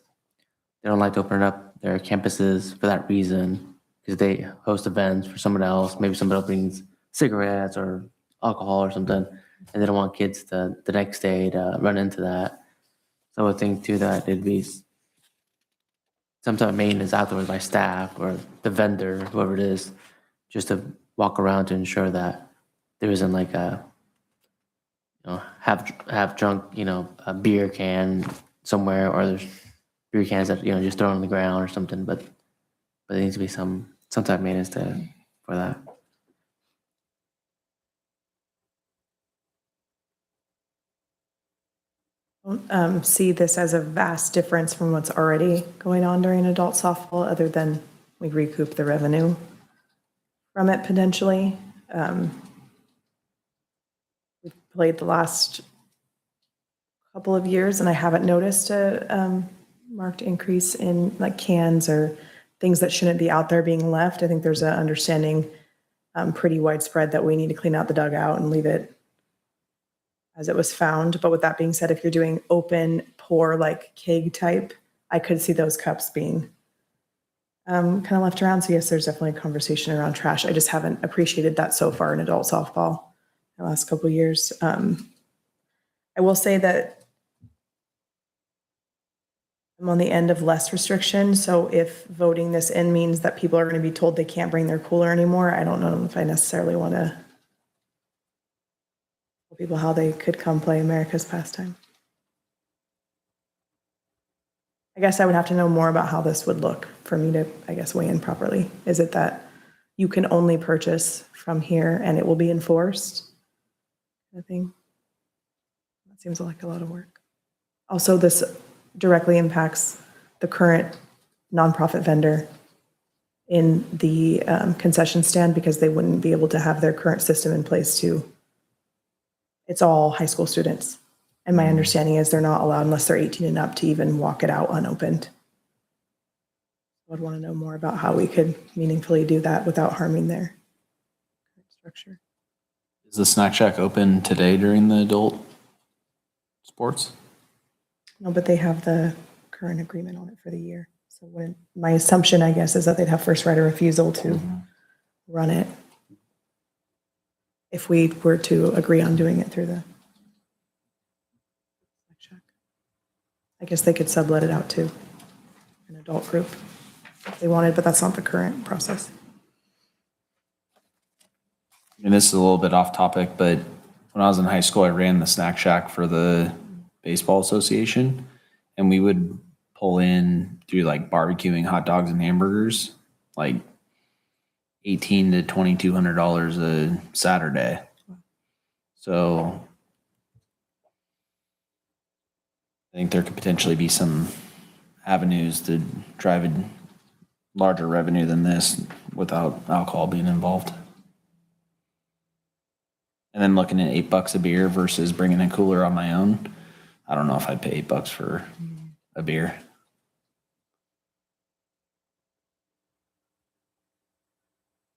A: they don't like to open up their campuses for that reason because they host events for someone else. Maybe somebody else brings cigarettes or alcohol or something, and they don't want kids the next day to run into that. So I would think too that it'd be some type of maintenance afterwards by staff or the vendor, whoever it is, just to walk around to ensure that there isn't like a have drunk a beer can somewhere, or there's beer cans that just thrown on the ground or something. But there needs to be some type of maintenance for that.
D: See this as a vast difference from what's already going on during adult softball, other than we recoup the revenue from it potentially. We've played the last couple of years and I haven't noticed a marked increase in like cans or things that shouldn't be out there being left. I think there's an understanding pretty widespread that we need to clean out the dugout and leave it as it was found. But with that being said, if you're doing open pour like keg type, I could see those cups being kind of left around. So yes, there's definitely a conversation around trash. I just haven't appreciated that so far in adult softball in the last couple of years. I will say that I'm on the end of less restriction. So if voting this in means that people are going to be told they can't bring their cooler anymore, I don't know if I necessarily want to tell people how they could come play America's pastime. I guess I would have to know more about how this would look for me to, I guess, weigh in properly. Is it that you can only purchase from here and it will be enforced? I think that seems like a lot of work. Also, this directly impacts the current nonprofit vendor in the concession stand because they wouldn't be able to have their current system in place to, it's all high school students. And my understanding is they're not allowed unless they're 18 and up to even walk it out unopened. I'd want to know more about how we could meaningfully do that without harming their structure.
F: Is the snack shack open today during the adult sports?
D: No, but they have the current agreement on it for the year. So when, my assumption, I guess, is that they'd have first right of refusal to run it if we were to agree on doing it through the snack shack. I guess they could sublet it out to an adult group if they wanted, but that's not the current process.
F: And this is a little bit off topic, but when I was in high school, I ran the snack shack for the baseball association, and we would pull in through like barbecuing hot dogs and hamburgers, like $1,800 to $2,200 a Saturday. So I think there could potentially be some avenues to drive a larger revenue than this without alcohol being involved. And then looking at $8 a beer versus bringing a cooler on my own, I don't know if I'd pay $8 for a beer.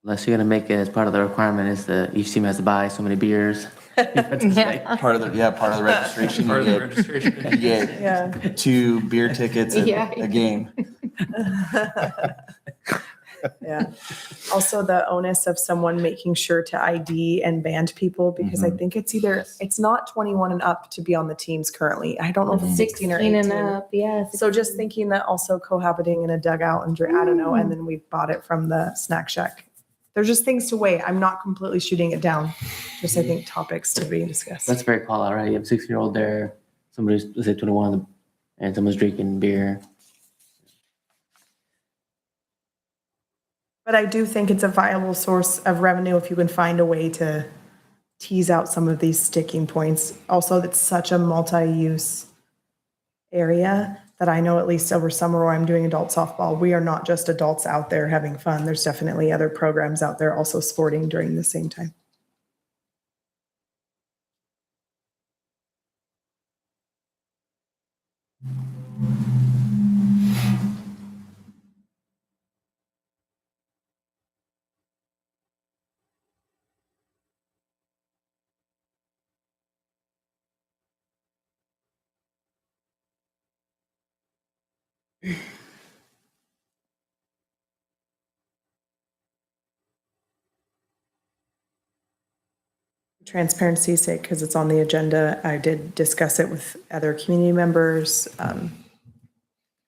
A: Unless you're gonna make it as part of the requirement is that each team has to buy so many beers.
C: Yeah.
F: Part of the registration.
B: Part of the
F: You
B: registration.
F: get
D: Yeah.
F: 2 beer tickets a
C: Yeah.
F: game.
D: Yeah. Also the onus of someone making sure to ID and band people, because I think it's either, it's not 21 and up to be on the teams currently. I don't know if it's 16 or 18.
C: and up, yeah.
D: So just thinking that also cohabiting in a dugout and I don't know, and then we bought it from the snack shack. There's just things to weigh. I'm not completely shooting it down. Just I think topics to be discussed.
A: That's very call out, right? You have a 16-year-old there, somebody's, let's say 21, and someone's drinking beer.
D: But I do think it's a viable source of revenue if you can find a way to tease out some of these sticking points. Also, it's such a multi-use area that I know at least over summer where I'm doing adult softball, we are not just adults out there having fun. There's definitely other programs out there also sporting during the same time. Transparency's sake, because it's on the agenda, I did discuss it with other community members.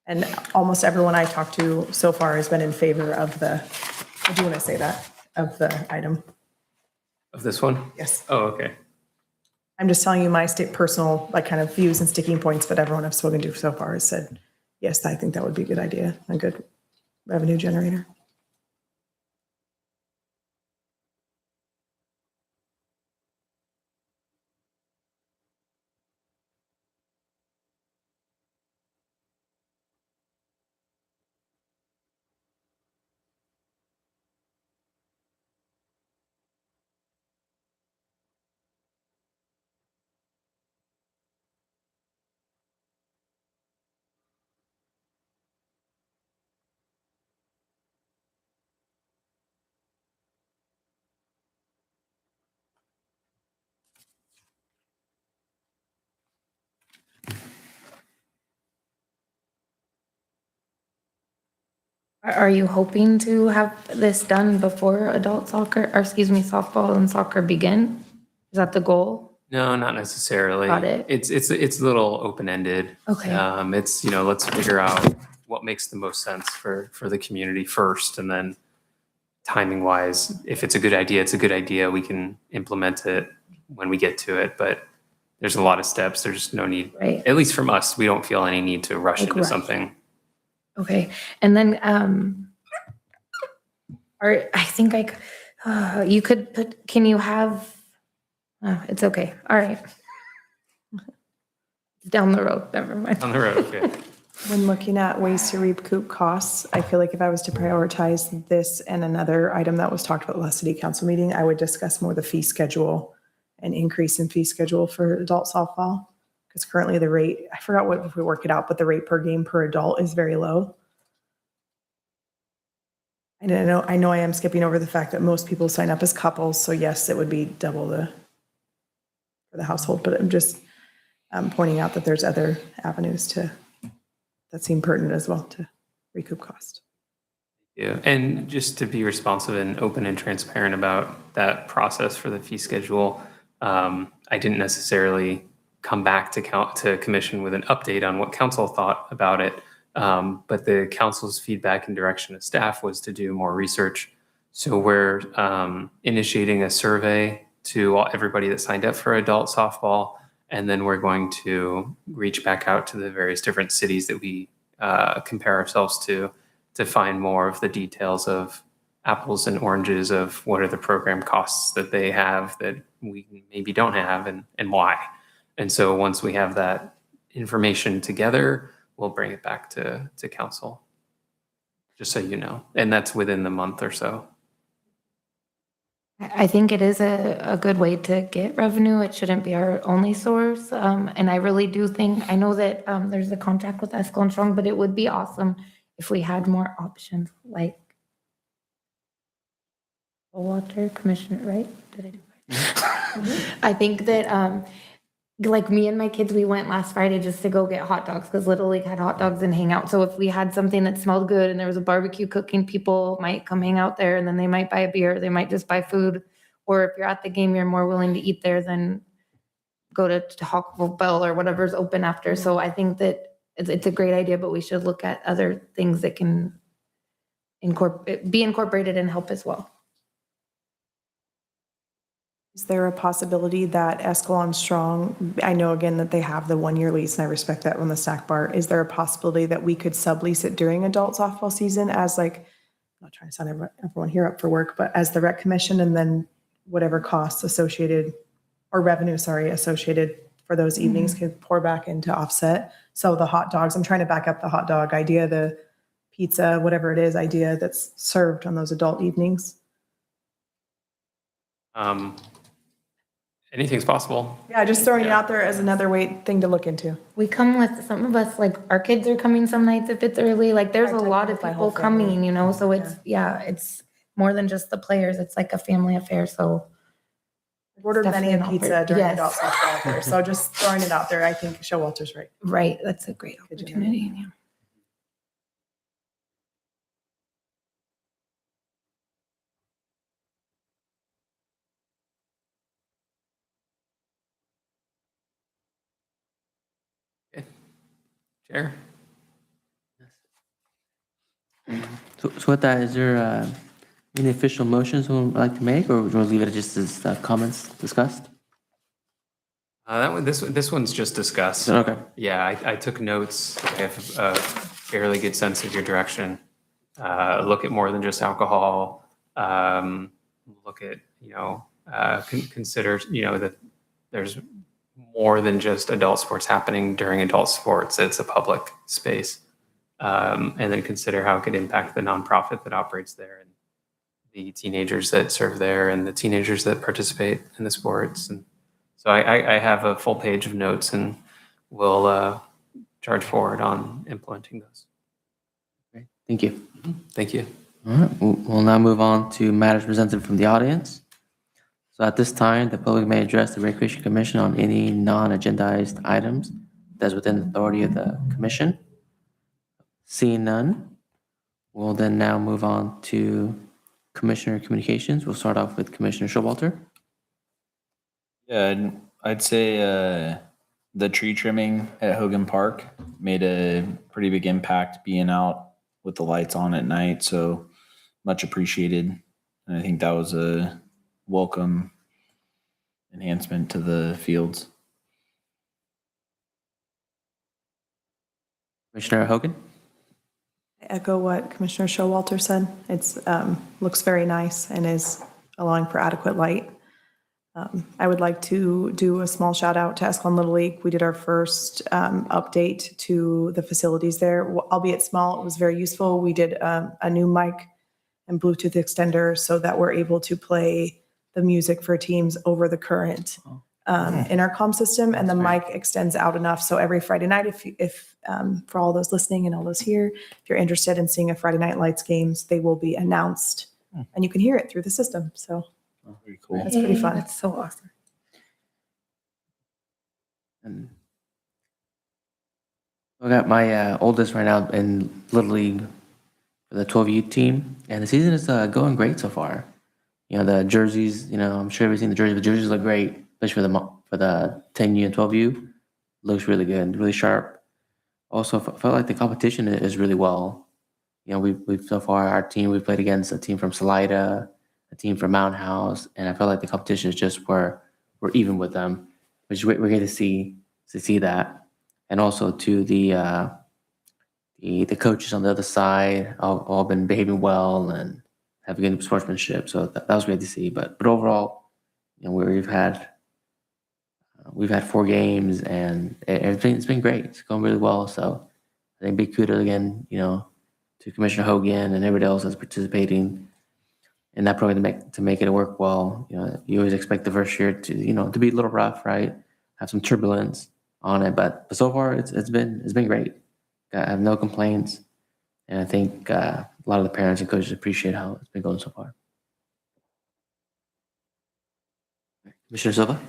D: And almost everyone I talked to so far has been in favor of the, I do want to say that, of the item.
B: Of this one?
D: Yes.
B: Oh, okay.
D: I'm just telling you my personal, like, kind of views and sticking points, but everyone I've spoken to so far has said, yes, I think that would be a good idea, a good revenue generator.
C: Are you hoping to have this done before adult soccer, or excuse me, softball and soccer begin? Is that the goal?
B: No, not necessarily.
C: Got it.
B: It's a little open-ended.
C: Okay.
B: It's, let's figure out what makes the most sense for the community first, and then timing wise, if it's a good idea, it's a good idea. We can implement it when we get to it, but there's a lot of steps. There's no need,
C: Right.
B: at least from us, we don't feel any need to rush
C: Like
B: into
C: rush.
B: something
C: Okay, and then, or I think you could put, can you have, it's okay, all right. Down the road, never mind.
B: On the road, okay.
D: When looking at ways to recoup costs, I feel like if I was to prioritize this and another item that was talked about last city council meeting, I would discuss more the fee schedule, an increase in fee schedule for adult softball. Because currently the rate, I forgot what, if we work it out, but the rate per game per adult is very low. And I know I am skipping over the fact that most people sign up as couples, so yes, it would be double for the household, but I'm just pointing out that there's other avenues that seem pertinent as well to recoup cost.
B: Yeah, and just to be responsive and open and transparent about that process for the fee schedule, I didn't necessarily come back to commission with an update on what council thought about it. But the council's feedback and direction of staff was to do more research. So we're initiating a survey to everybody that signed up for adult softball, and then we're going to reach back out to the various different cities that we compare ourselves to find more of the details of apples and oranges of what are the program costs that they have that we maybe don't have and why. And so once we have that information together, we'll bring it back to council, just so you know. And that's within the month or so.
C: I think it is a good way to get revenue. It shouldn't be our only source. And I really do think, I know that there's a contract with Escalon Strong, but it would be awesome if we had more options, like water commissioner, right? Did I do it? I think that like me and my kids, we went last Friday just to go get hot dogs because Little League had hot dogs and hang out. So if we had something that smelled good and there was a barbecue cooking, people might come hang out there and then they might buy a beer, they might just buy food. Or if you're at the game, you're more willing to eat there than go to Taco Bell or whatever's open after. So I think that it's a great idea, but we should look at other things that can be incorporated and help as well.
D: Is there a possibility that Escalon Strong, I know again that they have the 1-year lease and I respect that on the snack bar. Is there a possibility that we could sublease it during adult softball season as like, I'm not trying to sign everyone here up for work, but as the rec commission and then whatever costs associated or revenue, associated for those evenings could pour back into offset. So the hot dogs, I'm trying to back up the hot dog idea, the pizza, whatever it is, idea that's served on those adult evenings.
B: Anything's possible.
D: Yeah, just throwing it out there as another thing to look into.
C: We come with, some of us, like our kids are coming some nights if it's early, like there's a lot of
D: my whole
C: people
D: family.
C: coming, so it's, it's more than just the players. It's like a family affair, so.
D: I've ordered many a
C: Definitely an
D: pizza during
C: yes.
D: adult softball out there, so just throwing it out there, I think Showalter's right.
C: Right, that's a great
D: Good to know.
C: opportunity, yeah.
B: Chair?
A: So with that, is there any official motions we would like to make, or would you want to leave it just as comments discussed?
B: This one's just discussed.
A: Okay.
B: Yeah, I took notes. I have a fairly good sense of your direction. Look at more than just alcohol. Look at, consider, that there's more than just adult sports happening during adult sports. It's a public space. And then consider how it could impact the nonprofit that operates there and the teenagers that serve there and the teenagers that participate in the sports. And so I have a full page of notes and we'll charge forward on implementing those.
A: Great. Thank you.
B: Thank you.
A: All right, we'll now move on to matters presented from the audience. So at this time, the public may address the Recreation Commission on any non-agendized items that's within the authority of the commission. Seeing none, we'll then now move on to Commissioner Communications. We'll start off with Commissioner Showalter.
F: Yeah, I'd say the tree trimming at Hogan Park made a pretty big impact being out with the lights on at night. So much appreciated. And I think that was a welcome enhancement to the fields.
A: Commissioner Hogan.
D: Echo what Commissioner Showalter said. It's, looks very nice and is allowing for adequate light. I would like to do a small shout out to Escalon Little League. We did our first update to the facilities there, albeit small. It was very useful. We did a new mic and Bluetooth extender so that we're able to play the music for teams over the current intercom system, and the mic extends out enough. So every Friday night, if for all those listening and all those here, if you're interested in seeing a Friday Night Lights games, they will be announced and you can hear it through the system. So
F: Very cool.
D: that's pretty fun.
C: That's so awesome.
A: And I got my oldest right now in Little League for the 12U team, and the season is going great so far. You know, the jerseys, you know, I'm sure everybody's seen the jerseys. The jerseys look great, especially for the 10U and 12U. Looks really good, really sharp. Also, felt like the competition is really well. You know, we've so far, our team, we've played against a team from Salida, a team from Mountain House, and I felt like the competition is just we're even with them, which we're going to see that. And also to the coaches on the other side all been behaving well and have good sportsmanship. So that was great to see. But overall, you know, we've had 4 games and it's been great. It's going really well. So I think big kudos again, you know, to Commissioner Hogan and everybody else that's participating in that program to make it work well. You know, you always expect the first year to be a little rough, right? Have some turbulence on it, but so far it's been great. I have no complaints, and I think a lot of the parents and coaches appreciate how it's been going so far. Commissioner Silva?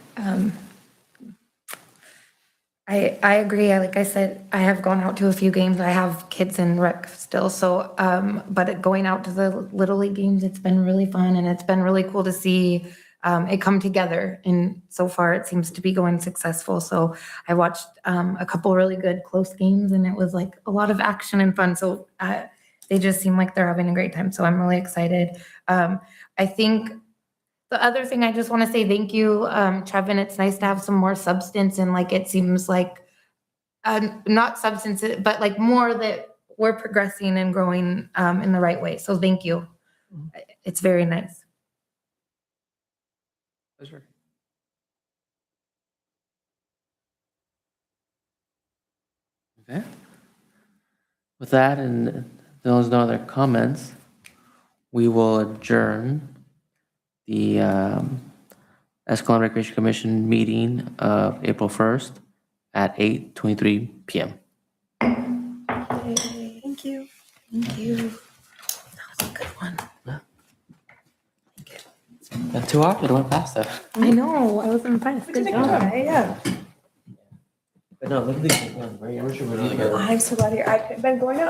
C: I agree. Like I said, I have gone out to a few games. I have kids in rec still. So, but going out to the Little League games, it's been really fun and it's been really cool to see it come together. And so far it seems to be going successful. So I watched a couple really good close games and it was like a lot of action and fun. So they just seem like they're having a great time. So I'm really excited. I think the other thing I just want to say thank you, Trevin. It's nice to have some more substance and like it seems like not substance, but like more that we're progressing and growing in the right way. So thank you. It's very nice.
B: Pleasure.
A: Okay. With that, and there's no other comments, we will adjourn the Escalon Recreation Commission meeting of April 1st at 8:23 p.m.
C: Thank you. Thank you. That was a good one.
A: Not too often, it went fast though.
C: I know. I was impressed. Good job.
D: Yeah.
A: But no, look at these. Really good.
D: I'm so glad I've been going out